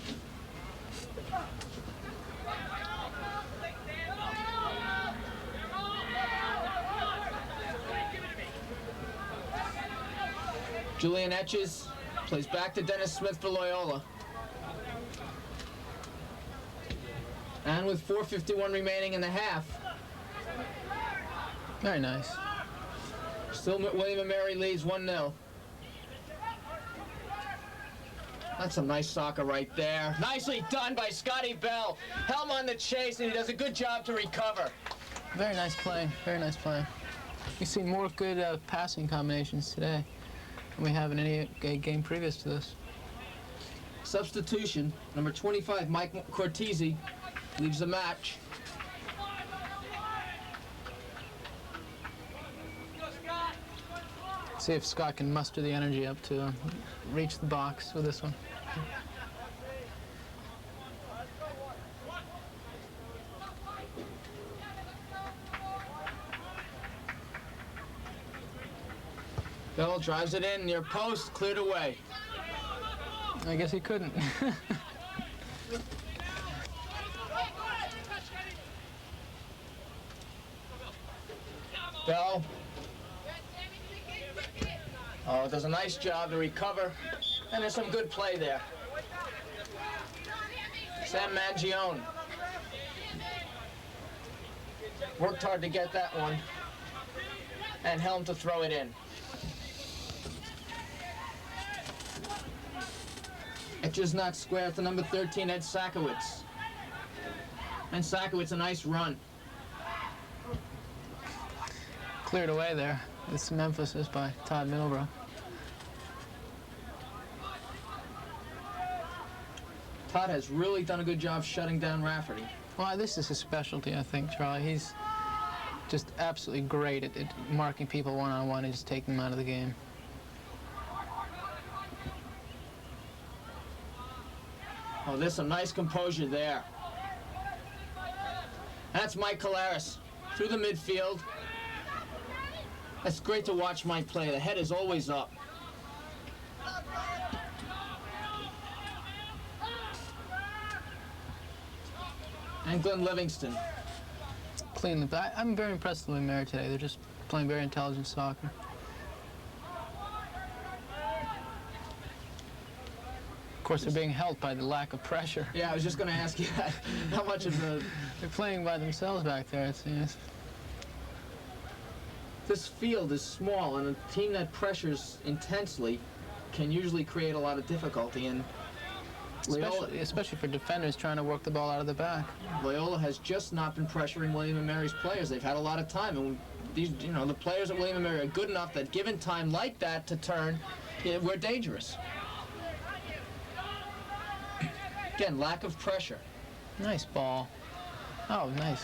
Julian Etches plays back to Dennis Smith for Loyola. And with 4:51 remaining in the half, Very nice. still William and Mary leads 1-0. That's some nice soccer right there. Nicely done by Scotty Bell. Helm on the chase, and he does a good job to recover. Very nice play. Very nice play. You see more good passing combinations today than we have in any game previous to this. Substitution, number 25, Mike Cortese, leaves the match. See if Scott can muster the energy up to reach the box with this one. Bell drives it in, near post, cleared away. I guess he couldn't. Bell. Oh, does a nice job to recover. And there's some good play there. Sam Mangione. Worked hard to get that one. And Helm to throw it in. Etches not square to number 13, Ed Sakowitz. And Sakowitz, a nice run. Cleared away there with some emphasis by Todd Middlebrook. Todd has really done a good job shutting down Rafferty. Well, this is his specialty, I think, Charlie. He's just absolutely great at marking people one-on-one and just taking them out of the game. Oh, there's some nice composure there. That's Mike Colares through the midfield. It's great to watch Mike play. The head is always up. And Glenn Livingston. clean. I'm very impressed with William Mary today. They're just playing very intelligent soccer. Of course, they're being helped by the lack of pressure. Yeah, I was just going to ask you that. How much of the... They're playing by themselves back there, it seems. This field is small, and a team that pressures intensely can usually create a lot of difficulty. And Loyola, especially for defenders trying to work the ball out of the back. Loyola has just not been pressuring William & Mary's players. They've had a lot of time, and these, the players at William & Mary are good enough that given time like that to turn, we're dangerous. Again, lack of pressure. Nice ball. Oh, nice.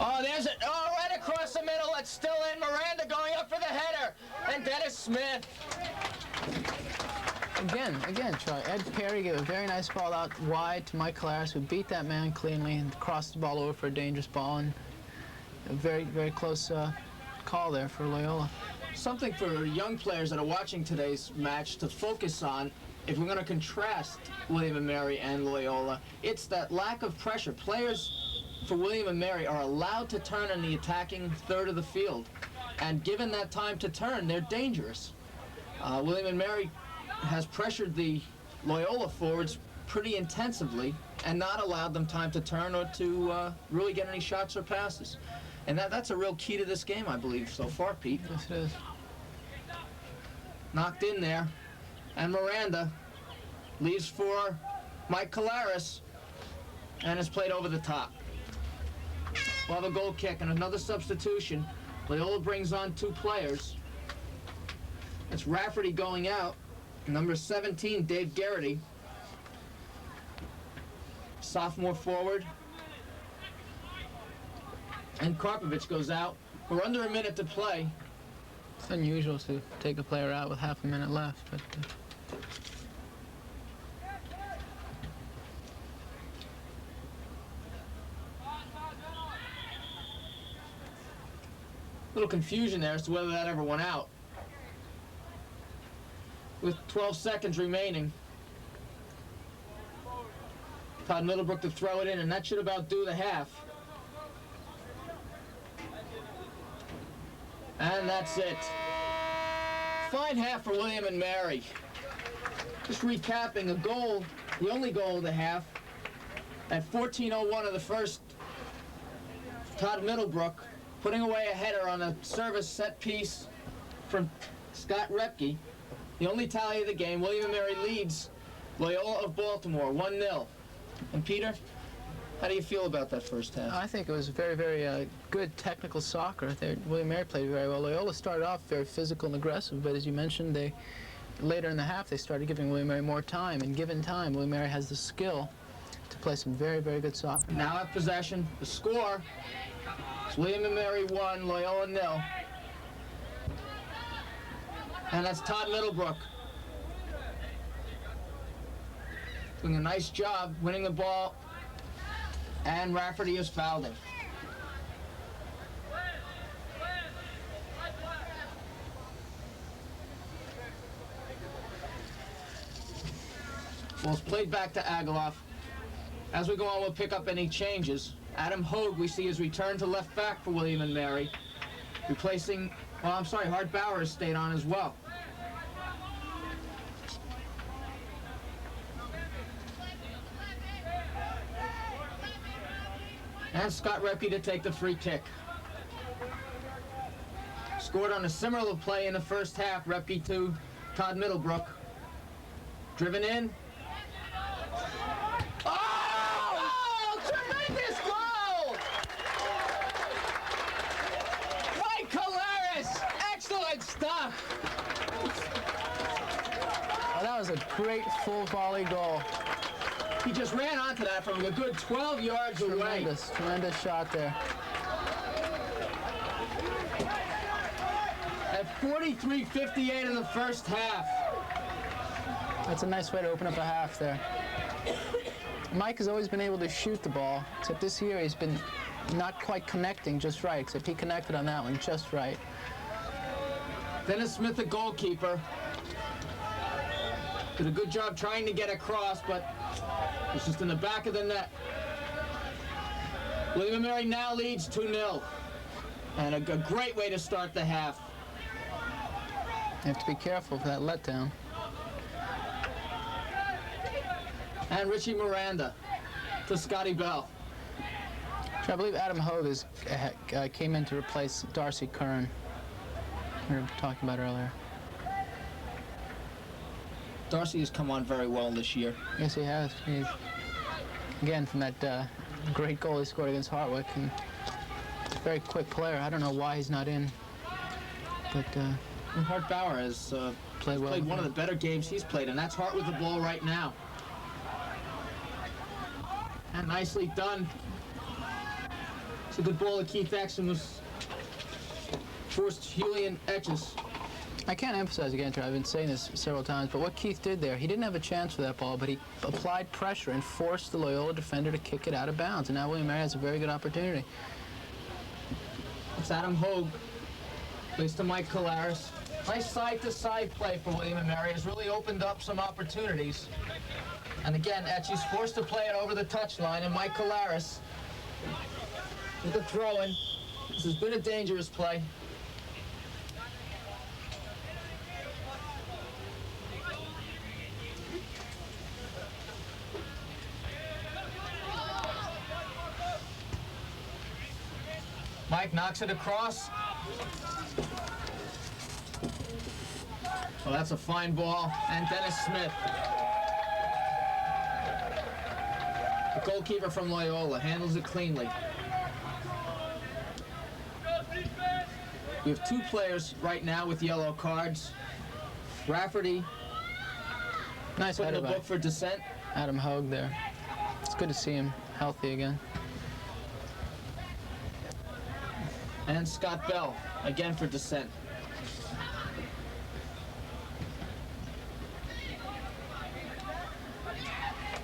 Oh, there's it. Oh, right across the middle. It's still in. Miranda going up for the header. And Dennis Smith. Again, Charlie. Ed Perry gave a very nice ball out wide to Mike Calaris, who beat that man cleanly and crossed the ball over for a dangerous ball. And a very, very close call there for Loyola. Something for young players that are watching today's match to focus on, if we're going to contrast William & Mary and Loyola, it's that lack of pressure. Players for William & Mary are allowed to turn in the attacking third of the field. And given that time to turn, they're dangerous. William & Mary has pressured the Loyola forwards pretty intensively and not allowed them time to turn or to really get any shots or passes. And that's a real key to this game, I believe, so far, Pete. Yes, it is. Knocked in there. And Miranda leaves for Mike Calaris and is played over the top. We'll have a goal kick and another substitution. Loyola brings on 2 players. It's Rafferty going out. Number 17, Dave Garrity. Sophomore forward. And Karpovich goes out. We're under a minute to play. It's unusual to take a player out with half a minute left, but little confusion there as to whether that ever went out. With 12 seconds remaining, Todd Middlebrook to throw it in, and that should about do the half. And that's it. Fine half for William & Mary. Just recapping, a goal, the only goal of the half, at 14:01 of the first, Todd Middlebrook putting away a header on a service set piece from Scott Repke. The only tally of the game. William & Mary leads Loyola of Baltimore 1-0. And Peter, how do you feel about that first half? I think it was very, very good technical soccer. William & Mary played very well. Loyola started off very physical and aggressive, but as you mentioned, later in the half they started giving William & Mary more time, and given time, William & Mary has the skill to play some very, very good soccer. Now have possession. The score is William & Mary 1, Loyola 0. And that's Todd Middlebrook doing a nice job winning the ball, and Rafferty is fouled him. Ball's played back to Aguiloff. As we go on, we'll pick up any changes. Adam Hogue, we see, his return to left back for William & Mary, replacing, well, I'm sorry, Hart Bauer has stayed on as well. And Scott Repke to take the free kick. Scored on a similar play in the first half, Repke to Todd Middlebrook. Driven in. Oh! Tremendous goal! Mike Calaris! Excellent stuff! Well, that was a great full volley goal. He just ran onto that from a good 12 yards away. Tremendous shot there. At 43:58 in the first half. That's a nice way to open up a half there. Mike has always been able to shoot the ball, except this year he's been not quite connecting just right, except he connected on that one just right. Dennis Smith, the goalkeeper, did a good job trying to get across, but it's just in the back of the net. William & Mary now leads 2-0. And a great way to start the half. You have to be careful for that letdown. And Richie Miranda to Scotty Bell. I believe Adam Hogue came in to replace Darcy Curran, we were talking about earlier. Darcy has come on very well this year. Yes, he has. He's, again, from that great goal he scored against Hartwick. And very quick player. I don't know why he's not in. But Hart Bauer has played well. Played one of the better games he's played, and that's Hart with the ball right now. And nicely done. It's a good ball that Keith Exton was forced Julian Etches. I can't emphasize again, I've been saying this several times, but what Keith did there, he didn't have a chance for that ball, but he applied pressure and forced the Loyola defender to kick it out of bounds. And now William & Mary has a very good opportunity. It's Adam Hogue. Plays to Mike Colares. Nice side-to-side play for William & Mary. Has really opened up some opportunities. And again, Etches forced to play it over the touchline, and Mike Colares with the throw-in. This has been a dangerous play. Mike knocks it across. Well, that's a fine ball. And Dennis Smith, the goalkeeper from Loyola, handles it cleanly. We have two players right now with yellow cards. Rafferty, Nice put in header the by book for dissent. Adam Hogue there. It's good to see him healthy again. And Scott Bell, again for dissent.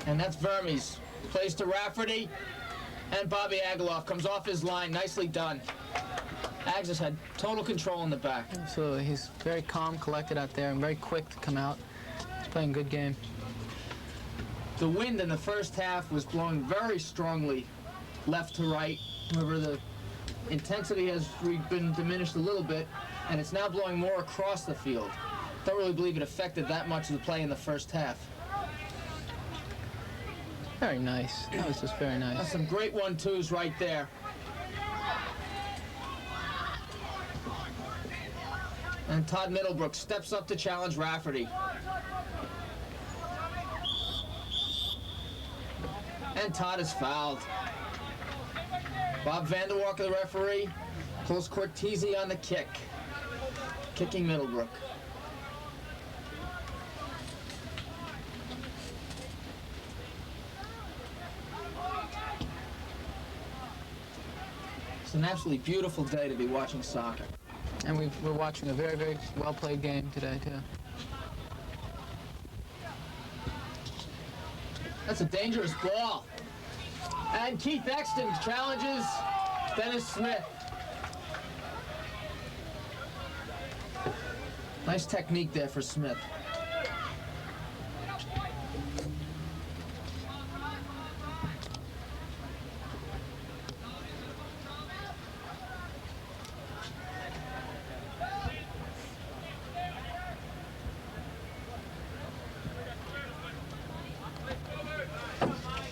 And that's Vermes. Plays to Rafferty. And Bobby Agaloff comes off his line. Nicely done. Ags has had total control in the back. Absolutely. He's very calm, collected out there, and very quick to come out. He's playing a good game. The wind in the first half was blowing very strongly left to right. However, the intensity has been diminished a little bit, and it's now blowing more across the field. Don't really believe it affected that much of the play in the first half. Very nice. That was just very That's nice. some great 1-2s right there. And Todd Middlebrook steps up to challenge Rafferty. And Todd is fouled. Bob Vanderwalker, the referee, pulls Cortese on the kick, kicking Middlebrook. It's an absolutely beautiful day to be watching soccer. And we're watching a very, very well-played game today, too. That's a dangerous ball. And Keith Exton challenges Dennis Smith. Nice technique there for Smith.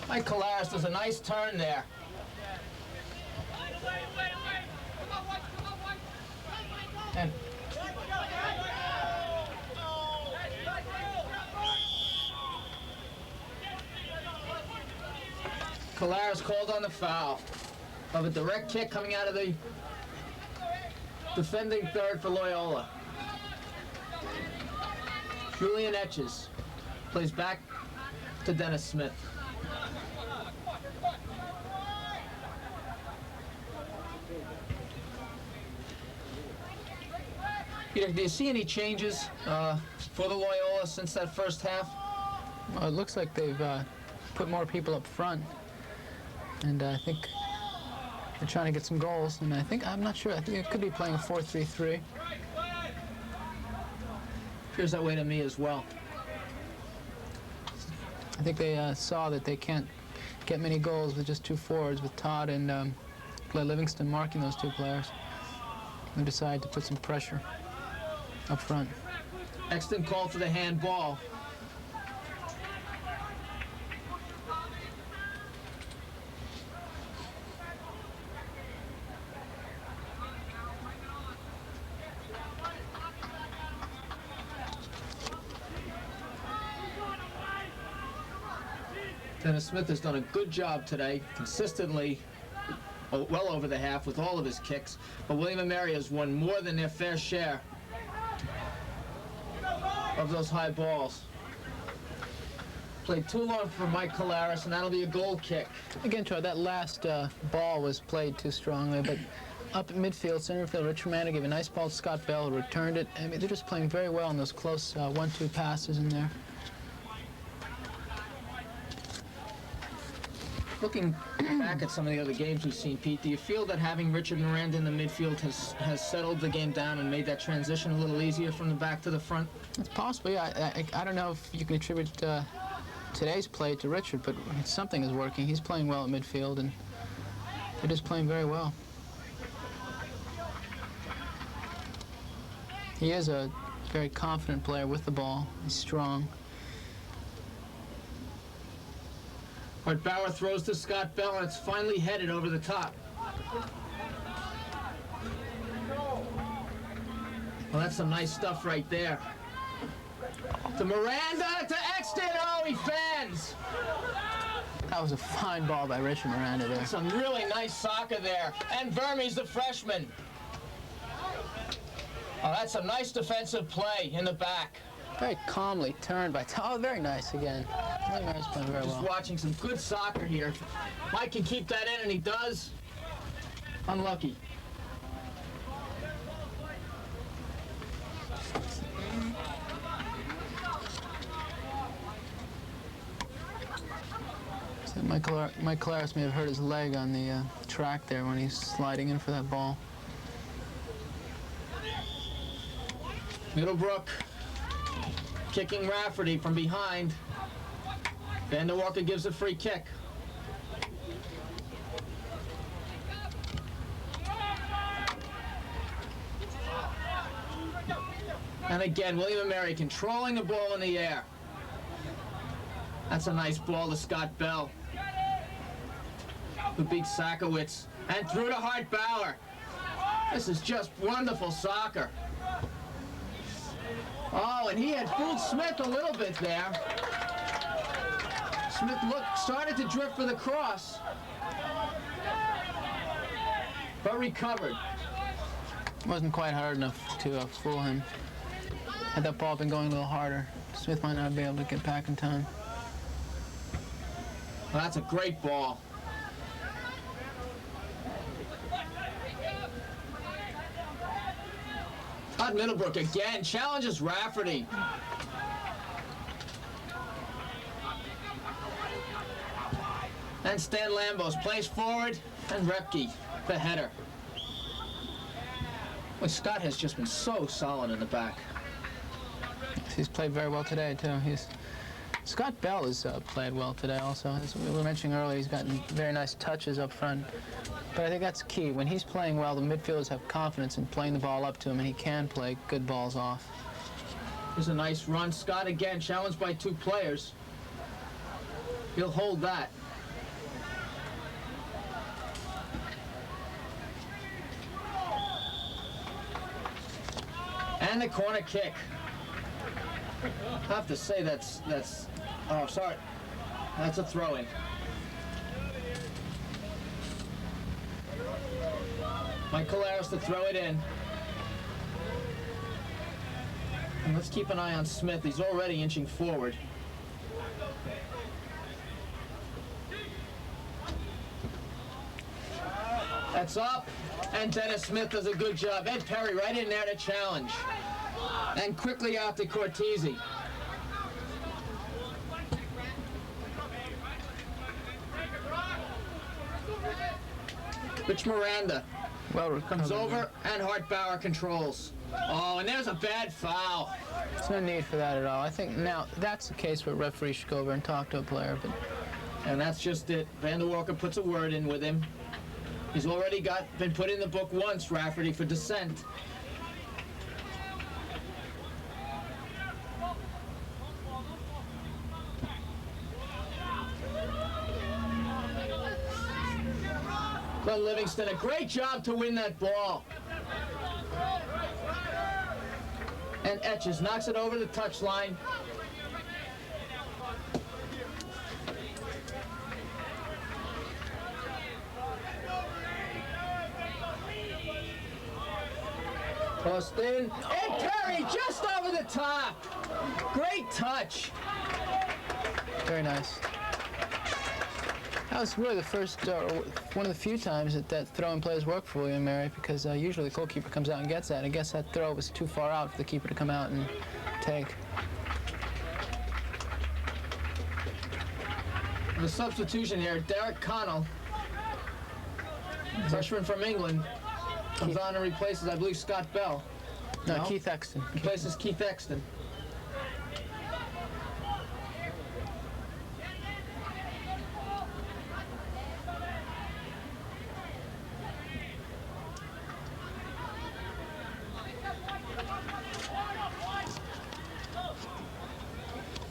Mike Colares does a nice turn there. And Colares called on the foul of a direct kick coming out of the defending third for Loyola. Julian Etches plays back to Dennis Smith. Peter, do you see any changes for the Loyola since that first half? Well, it looks like they've put more people up front. And I think they're trying to get some goals. And I'm not sure, I think it could be playing a 4-3-3. Appears that way to me as well. I think they saw that they can't get many goals with just two forwards, with Todd and Glenn Livingston marking those two players. They decided to put some pressure up front. Exton called for the handball. Dennis Smith has done a good job today, consistently well over the half with all of his kicks, but William & Mary has won more than their fair share of those high balls. Played too long for Mike Colares, and that'll be a goal kick. Again, Troy, that last ball was played too strongly, but up at midfield, center field, Rich Romano gave a nice ball to Scott Bell, who returned it. I mean, they're just playing very well in those close 1-2 passes in there. Looking back at some of the other games we've seen, Pete, do you feel that having Richard Miranda in the midfield has settled the game down and made that transition a little easier from the back to the front? It's possible, yeah. I don't know if you can attribute today's play to Richard, but something is working. He's playing well at midfield, and they're just playing very well. He is a very confident player with the ball. He's strong. Art Bauer throws to Scott Bell, and it's finally headed over the top. Well, that's some nice stuff right there. To Miranda, to Exton. Oh, he fends. That was a fine ball by Richard Miranda there. Some really nice soccer there. And Vermes, the freshman. Oh, that's some nice defensive play in the back. Very calmly turned by Todd. Oh, very nice again. Mary's playing very well. Just watching some good soccer here. Mike can keep that in, and he does. Unlucky. So Mike Colares may have hurt his leg on the track there when he's sliding in for that ball. Middlebrook kicking Rafferty from behind. Vander Walker gives a free kick. And again, William & Mary controlling the ball in the air. That's a nice ball to Scott Bell, who beats Sakowitz. And through to Hart Bauer. This is just wonderful soccer. Oh, and he had fooled Smith a little bit there. Smith started to drift for the cross, but recovered. Wasn't quite hard enough to fool him. Had that ball been going a little harder, Smith might not be able to get back in time. Well, that's a great ball. Todd Middlebrook again challenges Rafferty. And Stan Lambos plays forward, and Repke, the header. Well, Scott has just been so solid in the back. He's played very well today, too. Scott Bell has played well today also. As we were mentioning earlier, he's gotten very nice touches up front. But I think that's key. When he's playing well, the midfielders have confidence in playing the ball up to him, and he can play good balls off. Here's a nice run. Scott again challenged by two players. He'll hold that. And the corner kick. I have to say that's oh, sorry. That's a throw-in. Mike Colares to throw it in. And let's keep an eye on Smith. He's already inching forward. That's up. And Dennis Smith does a good job. Ed Perry right in there to challenge. And quickly out to Cortese. Rich Miranda comes over, and Hart Bauer controls. Oh, and there's a bad foul. There's no need for that at all. I think now that's the case where referees should go over and talk to a player, but And that's just it. Vander Walker puts a word in with him. He's already been put in the book once, Rafferty, for dissent. Glenn Livingston, a great job to win that ball. And Etches knocks it over the touchline. Tossed in, and Perry just over the top. Great touch. Very nice. That was really the first, one of the few times that throwing plays work for William & Mary, because usually the goalkeeper comes out and gets that. I guess that throw was too far out for the keeper to come out and take. The substitution here, Derek Connell, freshman from England, comes on and replaces, I believe, Scott Bell. No, Keith Exton. Replaces Keith Exton.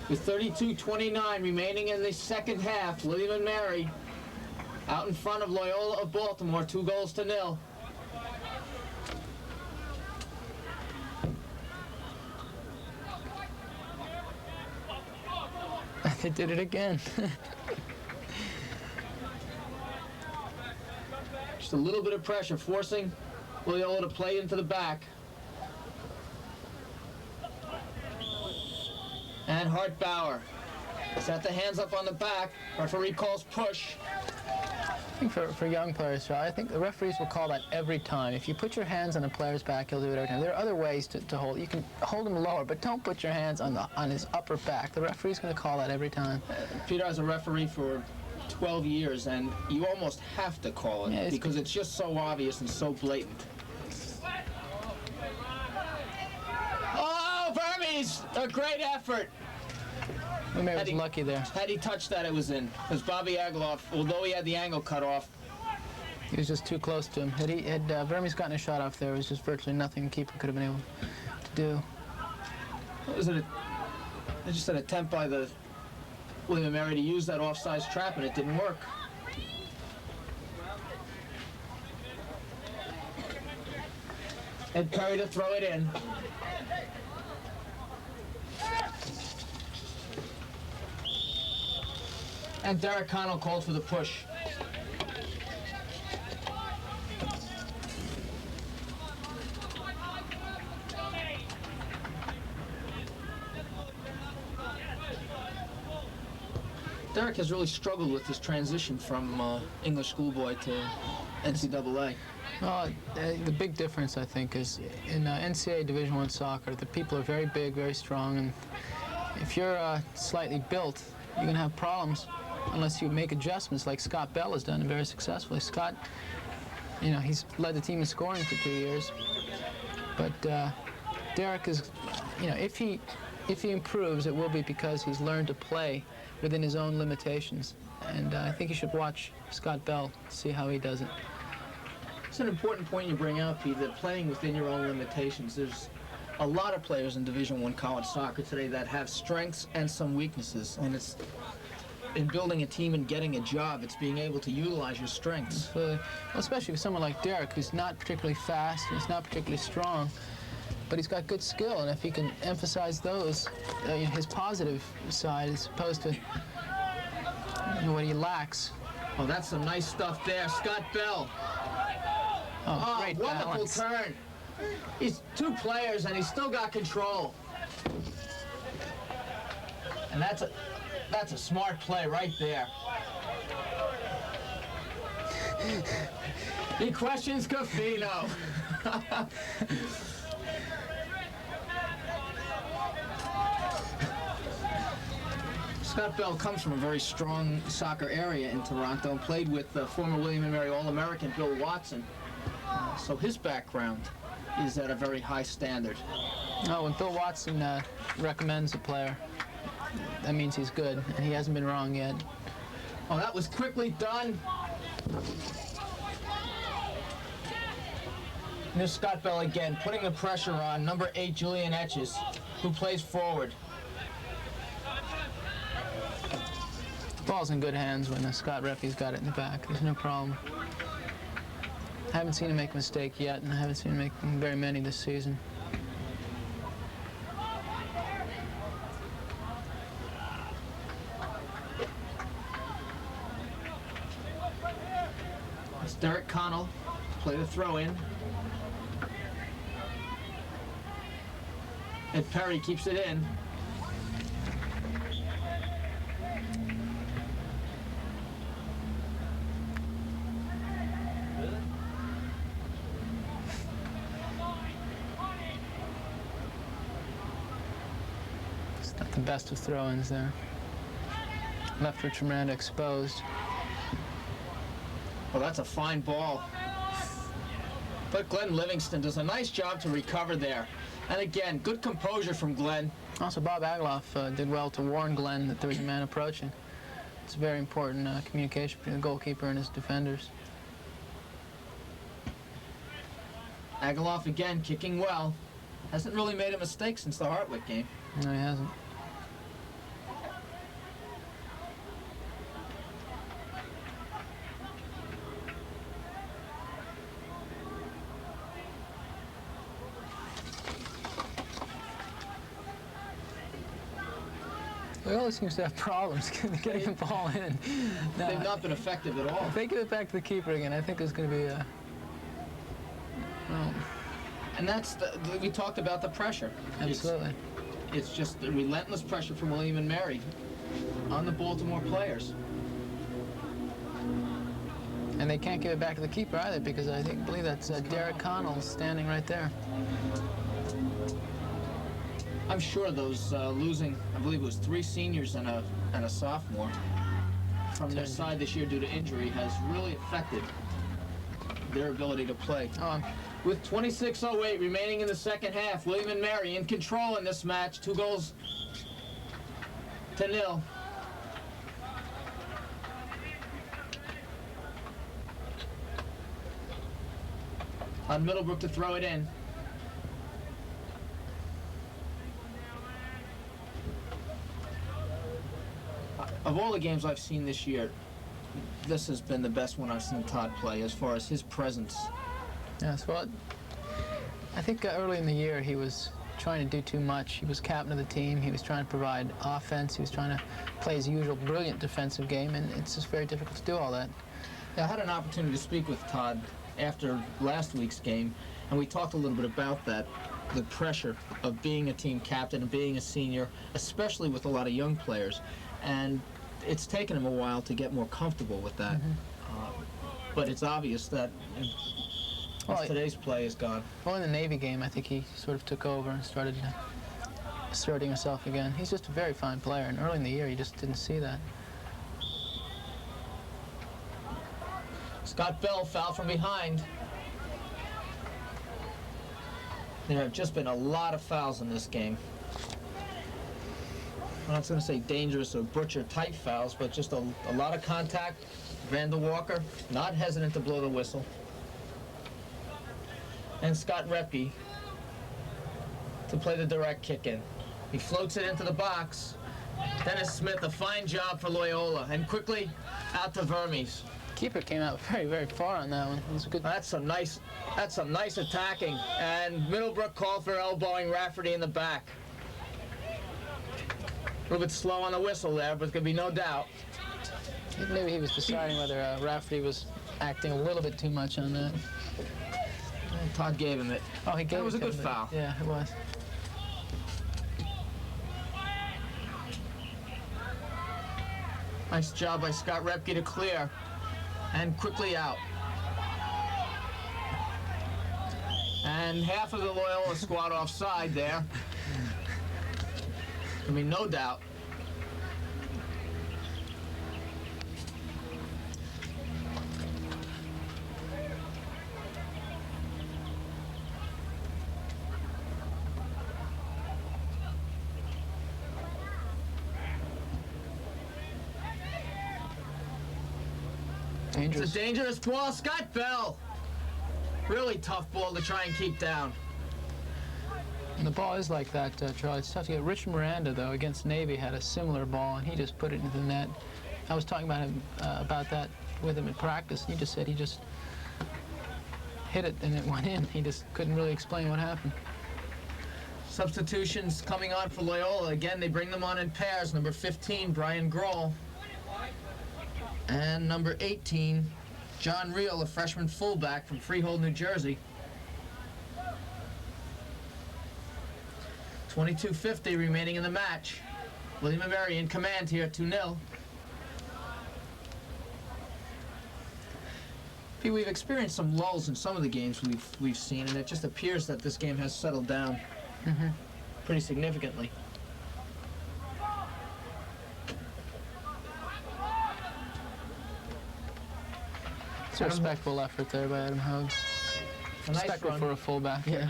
With 32:29 remaining in the second half, William & Mary out in front of Loyola of Baltimore, 2-0. They did it again. Just a little bit of pressure, forcing Loyola to play into the back. And Hartbauer set the hands up on the back. Referee calls push. I think for young players, I think the referees will call that every time. If you put your hands on a player's back, he'll do it every time. There are other ways to hold. You can hold him lower, but don't put your hands on his upper back. The referee's going to call that every time. Peter, as a referee for 12 years, and you almost have to call it, because it's just so obvious and so blatant. Oh, Vermes! A great effort. William was lucky there. Had he touched that, it was in. Because Bobby Agloff, although he had the angle cut off, he was just too close to him. Had Vermes gotten a shot off there, it was just virtually nothing the keeper could have been able to do. What was it? Just an attempt by the William & Mary to use that offsides trap, and it didn't work. And Perry to throw it in. And Derek Connell called for the push. Derek has really struggled with this transition from English schoolboy to NCAA. The big difference, I think, is in NCAA Division I soccer, the people are very big, very strong, and if you're slightly built, you're going to have problems unless you make adjustments like Scott Bell has done very successfully. Scott, he's led the team in scoring for 2 years, but Derek is, if he improves, it will be because he's learned to play within his own limitations, and I think you should watch Scott Bell, see how he does it. It's an important point you bring out, Pete, that playing within your own limitations. There's a lot of players in Division I college soccer today that have strengths and some weaknesses, and it's in building a team and getting a job, it's being able to utilize your strengths. Especially with someone like Derek, who's not particularly fast, he's not particularly strong, but he's got good skill, and if he can emphasize those, his positive side as opposed to what he lacks. Oh, that's some nice stuff there. Scott Bell. Oh, great wonderful balance. Turn. He's two players, and he's still got control. And that's a smart play right there. He questions Cafino. Scott Bell comes from a very strong soccer area in Toronto and played with former William & Mary All-American Bill Watson. So his background is at a very high standard. Oh, when Bill Watson recommends a player, that means he's good, and he hasn't been wrong yet. Oh, that was quickly done. Here's Scott Bell again, putting the pressure on number 8, Julian Etches, who plays forward. Ball's in good hands when Scott Reppy's got it in the back. There's no problem. I haven't seen him make a mistake yet, and I haven't seen him make very many this season. It's Derek Connell, play the throw in. And Perry keeps it in. It's not the best of throw-ins there. Left Rich Miranda exposed. Well, that's a fine ball. But Glenn Livingston does a nice job to recover there. And again, good composure from Glenn. Also, Bob Agloff did well to warn Glenn that there was a man approaching. It's very important communication between the goalkeeper and his defenders. Agaloff again kicking well. Hasn't really made a mistake since the Hartwick game. No, he hasn't. Loyola seems to have problems getting the ball in. No, They've not been effective at all. if they give it back to the keeper again, I think there's going to be a... Well, And that's we talked about the pressure. absolutely. It's just the relentless pressure from William and Mary on the Baltimore players. And they can't give it back to the keeper either, because I believe that's Derek Connell standing right there. I'm sure those losing, I believe it was 3 seniors and a sophomore from their side this year due to injury has really affected their ability to play. With 26:08 remaining in the second half, William and Mary in control in this match, 2-0. On Middlebrook to throw it in. Of all the games I've seen this year, this has been the best one I've seen Todd play as far as his presence. Yes, well, I think early in the year he was trying to do too much. He was captain of the team. He was trying to provide offense. He was trying to play his usual brilliant defensive game, and it's just very difficult to do all that. I had an opportunity to speak with Todd after last week's game, and we talked a little bit about that, the pressure of being a team captain and being a senior, especially with a lot of young players. And it's taken him a while to get more comfortable with that. But it's obvious that as today's play is gone. Well, in the Navy game, I think he sort of took over and started asserting himself again. He's just a very fine player, and early in the year, you just didn't see that. Scott Bell foul from behind. There have just been a lot of fouls in this game. I'm not going to say dangerous or butcher type fouls, but just a lot of contact. Vander Walker not hesitant to blow the whistle. And Scott Reppy to play the direct kick in. He floats it into the box. Dennis Smith, a fine job for Loyola, and quickly out to Vermes. Keeper came out very, very far on that one. It was a good. That's some nice attacking. And Middlebrook called for elbowing Rafferty in the back. A little bit slow on the whistle there, but there's going to be no doubt. Maybe he was deciding whether Rafferty was acting a little bit too much on that. Todd gave him it. Oh, he gave it was a good him, foul. Yeah, it was. Nice job by Scott Repke to clear. And quickly out. And half of the Loyola squad offside there. I mean, no doubt. It's a Dangerous. dangerous ball. Scott Bell. Really tough ball to try and keep down. And the ball is like that, Charlie. It's tough to get. Rich Miranda, though, against Navy, had a similar ball, and he just put it into the net. I was talking about him about that with him in practice. He just said he just hit it and it went in. He just couldn't really explain what happened. Substitutions coming on for Loyola. Again, they bring them on in pairs. Number 15, Brian Grohl. And number 18, John Reel, a freshman fullback from Freehold, New Jersey. 22:50 remaining in the match. William & Mary in command here, 2-0. We've experienced some lulls in some of the games we've seen, and it just appears that this game has settled down pretty significantly. It's a respectful effort there by Adam Hogue. A nice Respectful run. for a fullback. Yeah.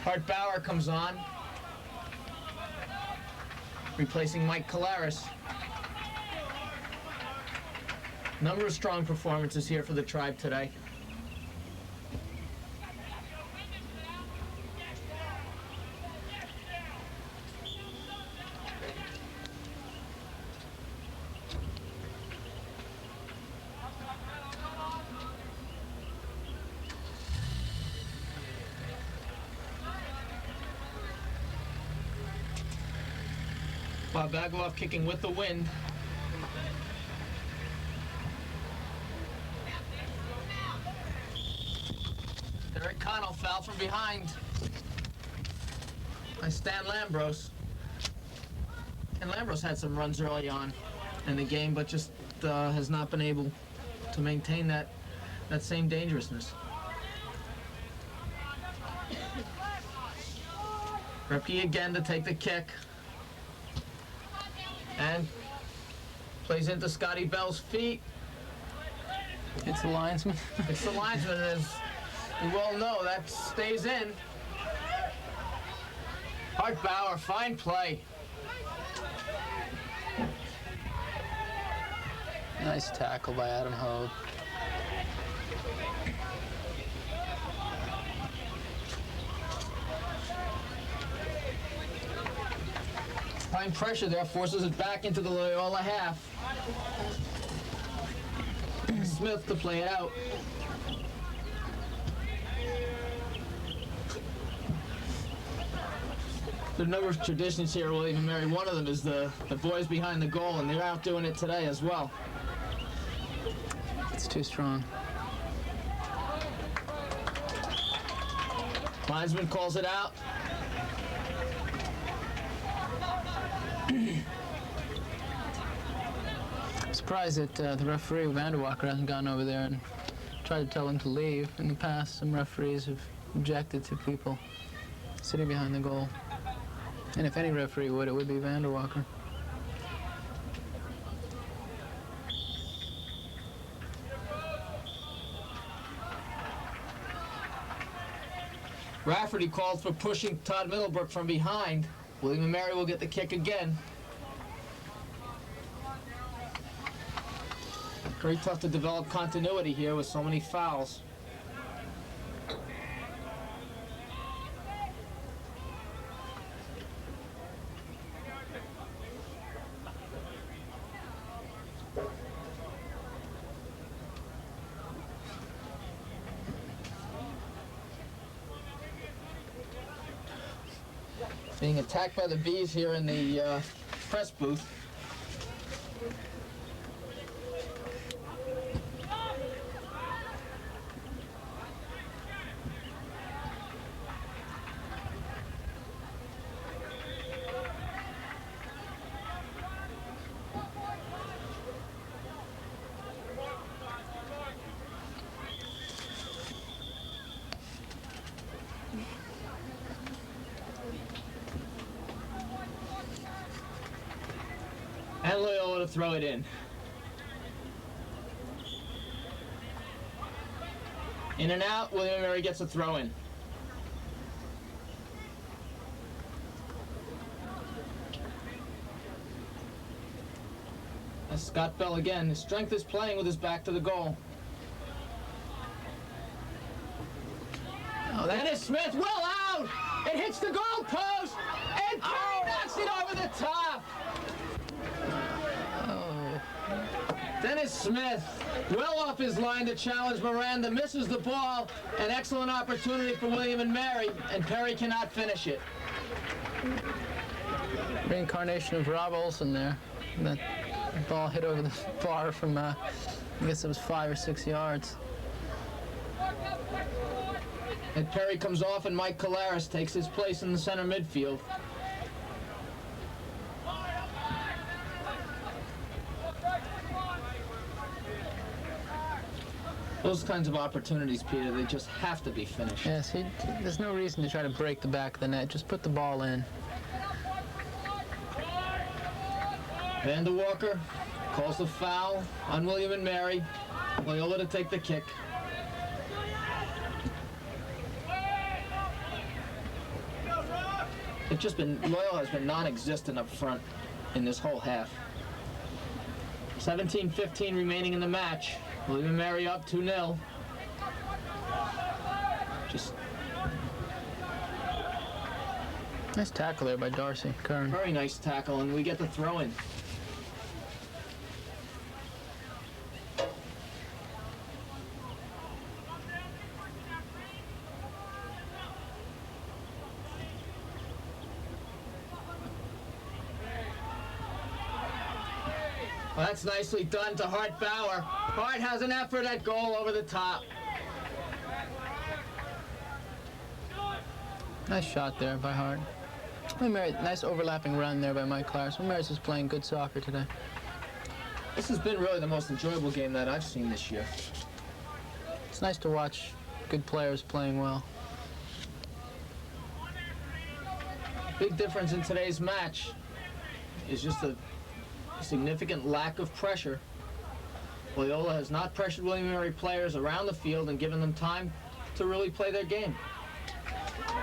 Hart Bauer comes on, replacing Mike Colares. Number of strong performances here for the Tribe today. Bob Bagloff kicking with the wind. Derek Connell foul from behind by Stan Lambros. And Lambros had some runs early on in the game, but just has not been able to maintain that same dangerousness. Repke again to take the kick. And plays into Scotty Bell's feet. It's the linesman. It's the linesman, and as you well know, that stays in. Hart Bauer, fine play. Nice tackle by Adam Hogue. Fine pressure there, forces it back into the Loyola half. Smith to play it out. There are a number of traditions here, William & Mary. One of them is the boys behind the goal, and they're out doing it today as well. It's too strong. Linesman calls it out. I'm surprised that the referee, Vanderwalker, hasn't gone over there and tried to tell him to leave. In the past, some referees have objected to people sitting behind the goal. And if any referee would, it would be Vanderwalker. Rafferty called for pushing Todd Middlebrook from behind. William & Mary will get the kick again. Very tough to develop continuity here with so many fouls. Being attacked by the bees here in the press booth. And Loyola to throw it in. In and out, William & Mary gets a throw in. As Scott Bell again. His strength is playing with his back to the goal. Oh, Dennis Smith, well out! It hits the goal post, and Perry knocks it over the top. Oh. Dennis Smith, well off his line to challenge Miranda, misses the ball. An excellent opportunity for William and Mary, and Perry cannot finish it. Reincarnation of Rob Olsen there. That ball hit over the bar from, I guess it was 5 or 6 yards. And Perry comes off, and Mike Colares takes his place in the center midfield. Those kinds of opportunities, Peter, they just have to be finished. Yes, there's no reason to try to break the back of the net. Just put the ball in. Vander Walker calls the foul on William and Mary. Loyola to take the kick. Loyola has been non-existent up front in this whole half. 17:15 remaining in the match. William and Mary up 2-0. Just Nice tackle there by Darcy Kern. very nice tackle, and we get the throw in. Well, that's nicely done to Hart Bauer. Hart has an effort at goal over the top. Nice shot there by Hart. Nice overlapping run there by Mike Colares. Mary's is playing good soccer today. This has been really the most enjoyable game that I've seen this year. It's nice to watch good players playing well. Big difference in today's match is just a significant lack of pressure. Loyola has not pressured William and Mary players around the field and given them time to really play their game.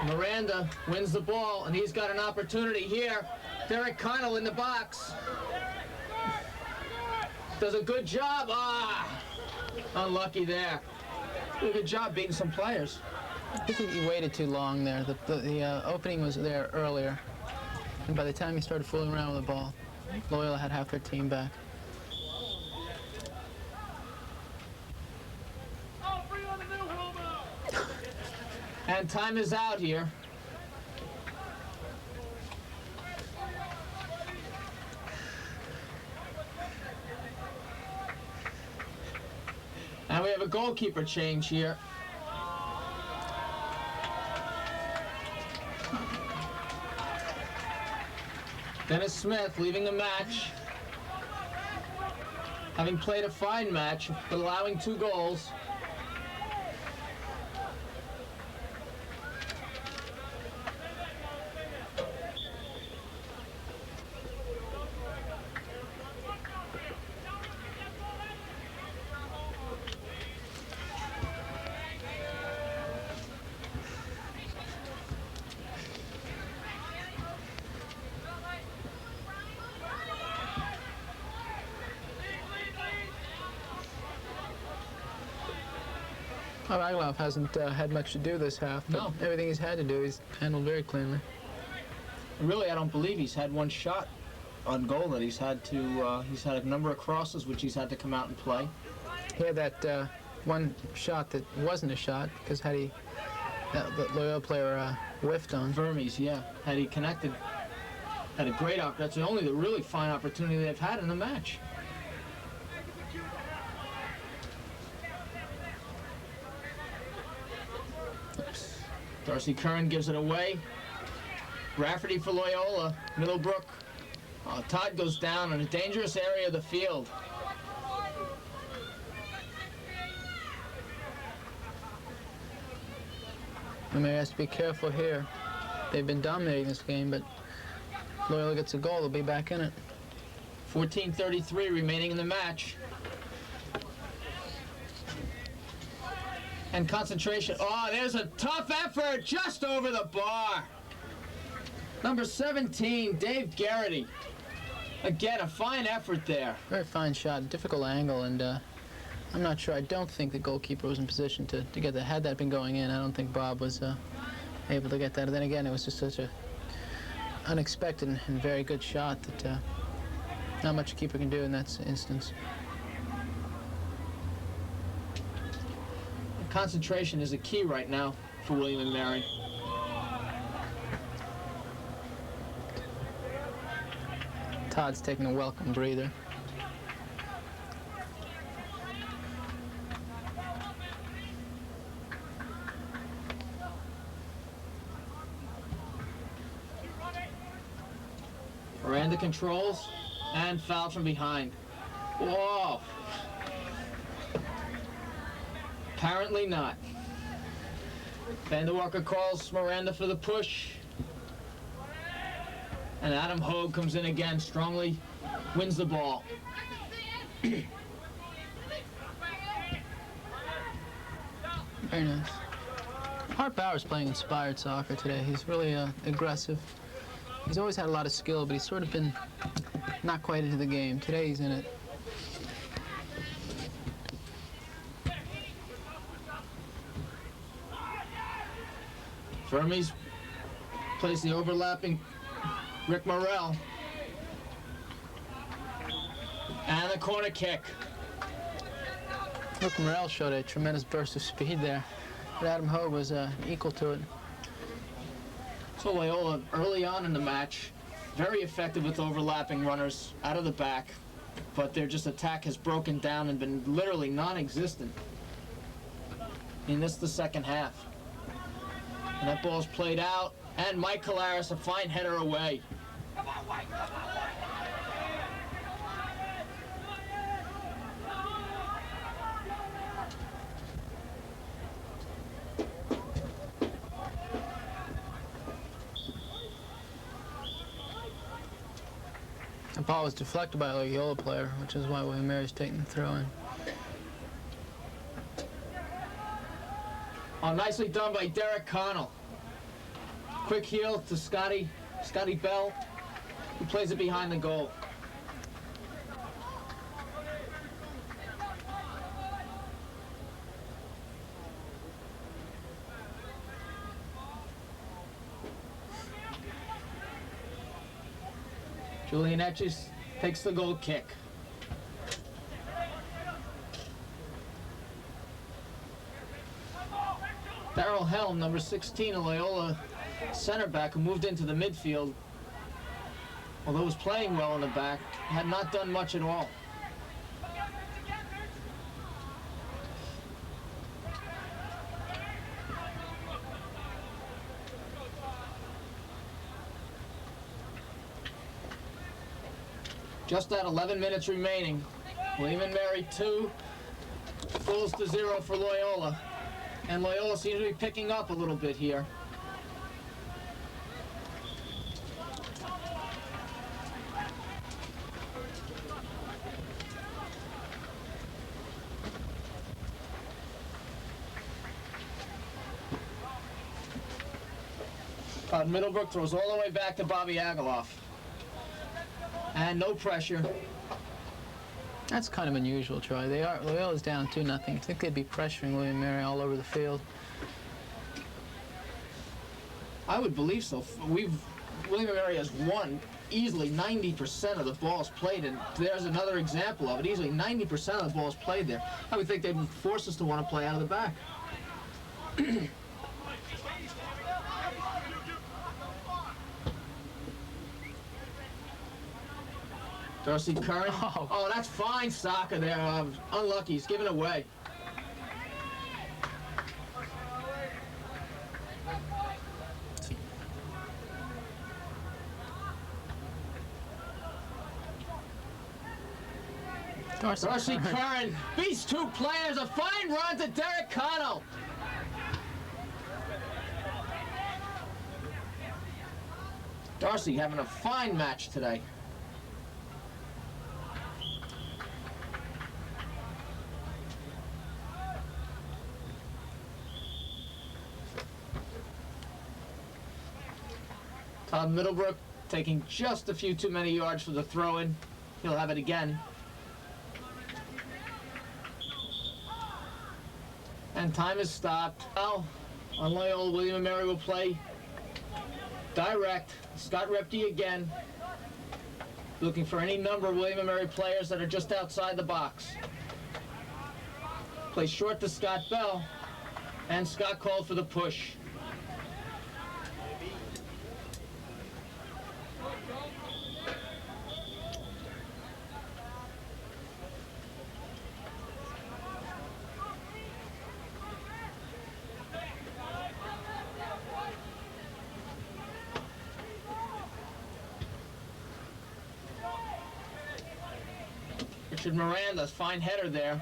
Miranda wins the ball, and he's got an opportunity here. Derek Connell in the box. Does a good job. Unlucky there. Did a good job beating some players. I think he waited too long there. The opening was there earlier. And by the time he started fooling around with the ball, Loyola had half their team back. And time is out here. And we have a goalkeeper change here. Dennis Smith leaving the match. Having played a fine match, but allowing 2 goals. Aglov hasn't had much to do this half, but No. everything he's had to do, he's handled very cleanly. Really, I don't believe he's had one shot on goal that he's had a number of crosses which he's had to come out and play. He had that one shot that wasn't a shot, because had he, the Loyola player whiffed on. Vermes, yeah. Had he connected, had a great opportunity. That's the only really fine opportunity they've had in the match. Darcy Curran gives it away. Rafferty for Loyola. Middlebrook. Todd goes down in a dangerous area of the field. Mary has to be careful here. They've been dominating this game, but Loyola gets a goal, they'll be back in it. 14:33 remaining in the match. And concentration. Oh, there's a tough effort just over the bar. Number 17, Dave Garrity. Again, a fine effort there. Very fine shot, difficult angle, and I'm not sure. I don't think the goalkeeper was in position to get that. Had that been going in, I don't think Bob was able to get that. And then again, it was just such a unexpected and very good shot that not much a keeper can do in that instance. Concentration is a key right now for William and Mary. Todd's taking a welcome breather. Miranda controls and foul from behind. Whoa. Apparently not. Vanderwalker calls Miranda for the push. And Adam Hogue comes in again strongly, wins the ball. Very nice. Hart Bauer's playing inspired soccer today. He's really aggressive. He's always had a lot of skill, but he's sort of been not quite into the game. Today he's in it. Fermies plays the overlapping Rick Morrell. And the corner kick. Rick Morrell showed a tremendous burst of speed there, but Adam Hogue was equal to it. So Loyola, early on in the match, very effective with overlapping runners out of the back, but their just attack has broken down and been literally non-existent in the second half. And that ball's played out, and Mike Colares, a fine header away. The ball was deflected by a Loyola player, which is why William Mary's taking the throw in. Oh, nicely done by Derek Connell. Quick heel to Scotty Bell, who plays it behind the goal. Julian Etches takes the goal kick. Darrell Helm, number 16, a Loyola center back who moved into the midfield, although was playing well in the back, had not done much at all. Just at 11 minutes remaining. William and Mary 2, goals to 0 for Loyola. And Loyola seems to be picking up a little bit here. Middlebrook throws all the way back to Bobby Agaloff. And no pressure. That's kind of unusual, Troy. Loyola's down 2-0. You'd think they'd be pressuring William Mary all over the field. I would believe so. William and Mary has won easily 90% of the balls played, and there's another example of it. Easily 90% of the balls played there. I would think they'd force us to want to play out of the back. Darcy Curran. Oh, that's fine soccer there. Unlucky. He's giving away. Darcy Curran beats two players. A fine run to Derek Connell. Darcy having a fine match today. Todd Middlebrook taking just a few too many yards for the throw-in. He'll have it again. And time is stopped. Now, on Loyola, William & Mary will play direct. Scott Repke again, looking for any number of William & Mary players that are just outside the box. Play short to Scott Bell, and Scott called for the push. Richard Miranda, fine header there.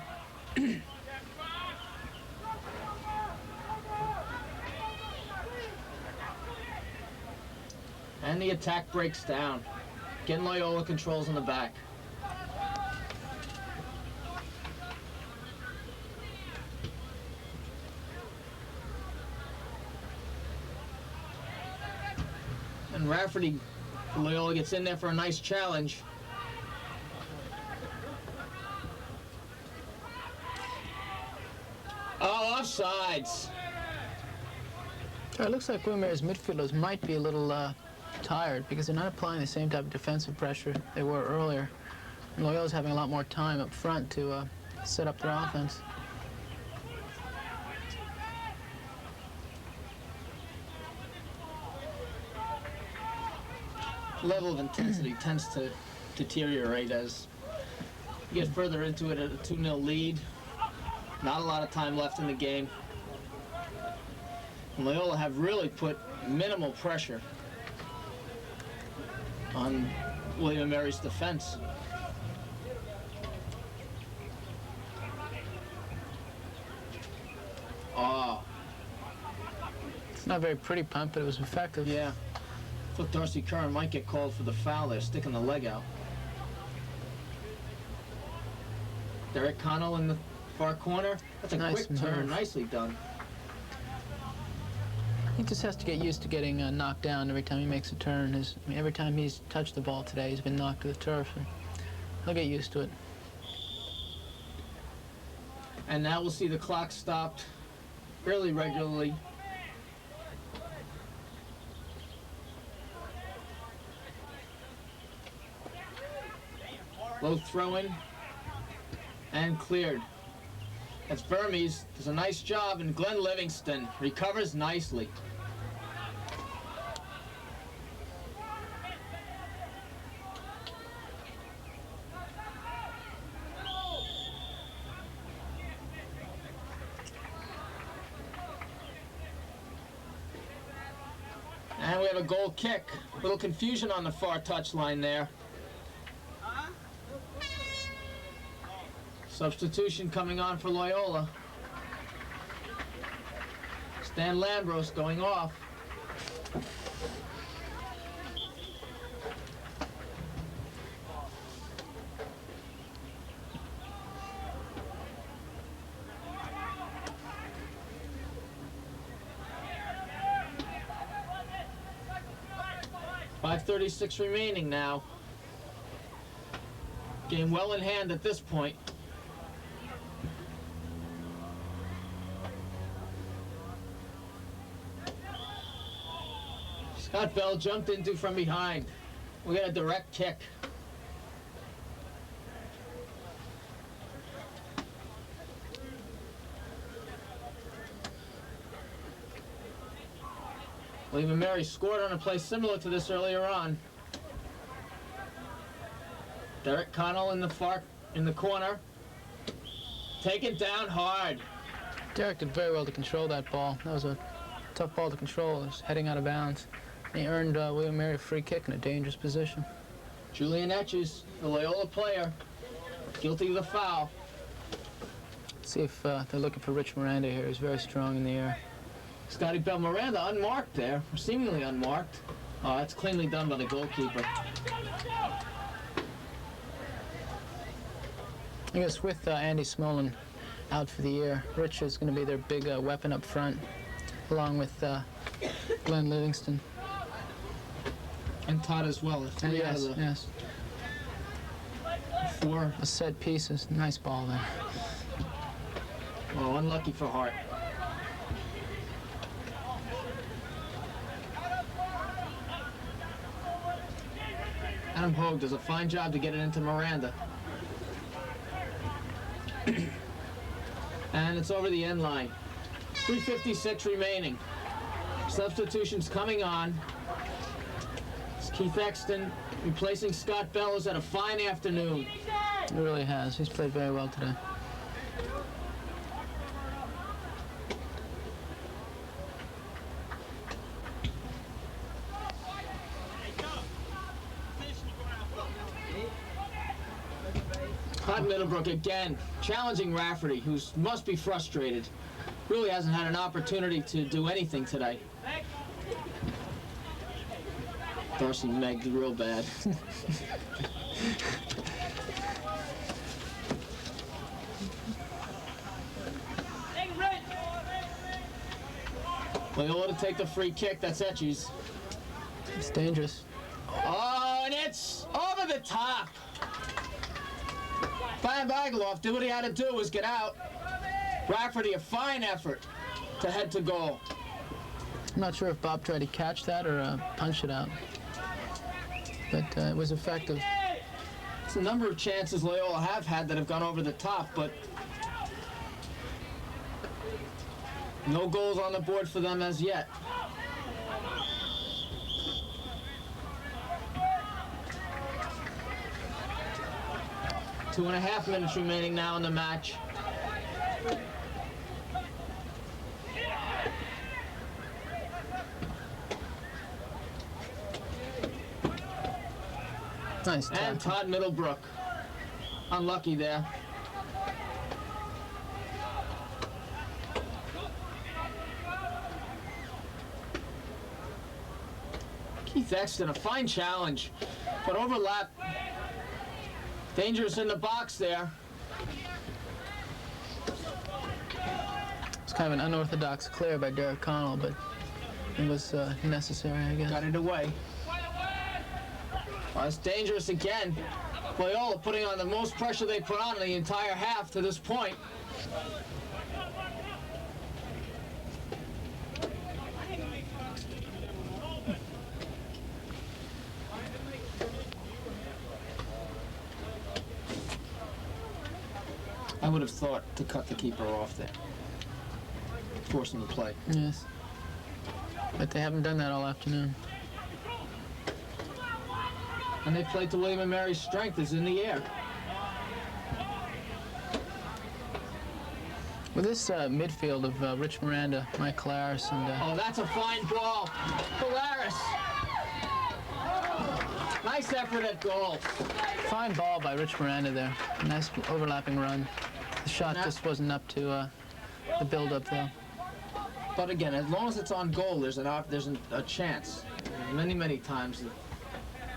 And the attack breaks down. Again, Loyola controls in the back. And Rafferty, Loyola gets in there for a nice challenge. Oh, offsides. It looks like William & Mary's midfielders might be a little tired because they're not applying the same type of defensive pressure they were earlier. And Loyola's having a lot more time up front to set up their offense. Level of intensity tends to deteriorate as you get further into it at a 2-0 lead. Not a lot of time left in the game. And Loyola have really put minimal pressure on William & Mary's defense. Oh. It's not a very pretty punt, but it was effective. Yeah. I thought Darcy Curran might get called for the foul there, sticking the leg out. Derek Connell in the far corner. That's a Nice quick turn. move. Nicely done. He just has to get used to getting knocked down every time he makes a turn. Every time he's touched the ball today, he's been knocked to the turf. And he'll get used to it. And now we'll see the clock stopped fairly regularly. Low throw-in and cleared. That's Vermes. Does a nice job, and Glenn Livingston recovers nicely. And we have a goal kick. A little confusion on the far touchline there. Substitution coming on for Loyola. Stan Lambros going off. .536 remaining now. Game well in hand at this point. Scott Bell jumped into from behind. We got a direct kick. William & Mary scored on a play similar to this earlier on. Derek Connell in the corner. Taken down hard. Derek did very well to control that ball. That was a tough ball to control. It was heading out of bounds. And he earned William & Mary a free kick in a dangerous position. Julian Etches, the Loyola player, guilty of the foul. Let's see if they're looking for Rich Miranda here. He's very strong in the air. Scotty Bell Miranda unmarked there, or seemingly unmarked. Oh, that's cleanly done by the goalkeeper. I guess with Andy Smolin out for the year, Rich is going to be their big weapon up front, along with Glenn Livingston. And Todd as well. Three out of the Yes. 4. A set piece is nice ball there. Oh, unlucky for Hart. Adam Hogue does a fine job to get it into Miranda. And it's over the end line. 3:56 remaining. Substitutions coming on. It's Keith Exton replacing Scott Bellows. Had a fine afternoon. He really has. He's played very well today. Todd Middlebrook again, challenging Rafferty, who must be frustrated. Really hasn't had an opportunity to do anything today. Darcy megged real bad. Loyola to take the free kick. That's Etches. It's dangerous. Oh, and it's over the top. Van Bagaloff did what he had to do, was get out. Rafferty, a fine effort to head to goal. I'm not sure if Bob tried to catch that or punch it out. But it was effective. It's a number of chances Loyola have had that have gone over the top, but no goals on the board for them as yet. Two and a half minutes remaining now in the match. Nice And tackle. Todd Middlebrook. Unlucky there. Keith Exton, a fine challenge, but overlap. Dangerous in the box there. It's kind of an unorthodox clear by Derek Connell, but it was necessary, I guess. Got it away. Well, it's dangerous again. Loyola putting on the most pressure they put on in the entire half to this point. I would have thought to cut the keeper off there. Force him to play. Yes. But they haven't done that all afternoon. And they played to William & Mary's strength is in the air. With this midfield of Rich Miranda, Mike Claris, and Oh, that's a fine ball. Polaris. Nice effort at goal. fine ball by Rich Miranda there. Nice overlapping run. The shot just wasn't up to the build-up though. But again, as long as it's on goal, there's a chance. Many times the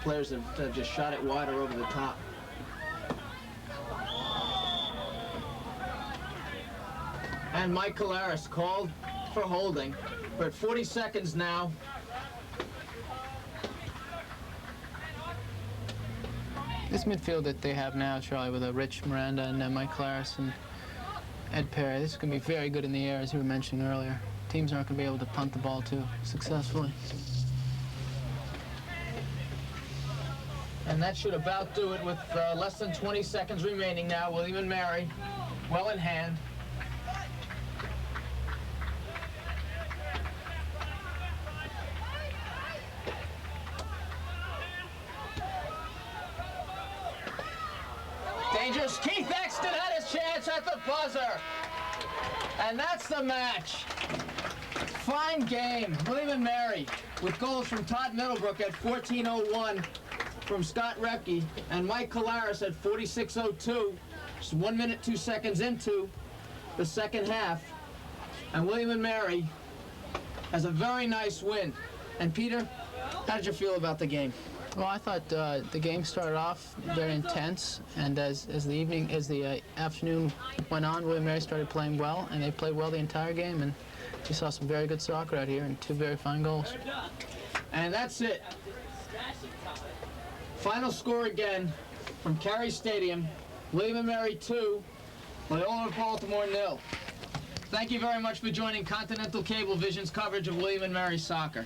players have just shot it wide or over the top. And Mike Colaris called for holding. We're at 40 seconds now. This midfield that they have now, Charlie, with Rich Miranda and Mike Claris and Ed Perry, this is going to be very good in the air, as you were mentioning earlier. Teams aren't going to be able to punt the ball too successfully. And that should about do it with less than 20 seconds remaining now. William & Mary, well in hand. Dangerous. Keith Exton had his chance at the buzzer. And that's the match. Fine game. William & Mary with goals from Todd Middlebrook at 14:01 from Scott Repke and Mike Colaris at 46:02. Just 1 minute, 2 seconds into the second half. And William & Mary has a very nice win. And Peter, how did you feel about the game? Well, I thought the game started off very intense, and as the afternoon went on, William & Mary started playing well, and they played well the entire game, and we saw some very good soccer out here and two very fine goals. And that's it. Final score again from Cary Stadium, William & Mary 2, Loyola of Baltimore 0. Thank you very much for joining Continental Cablevision's coverage of William & Mary soccer.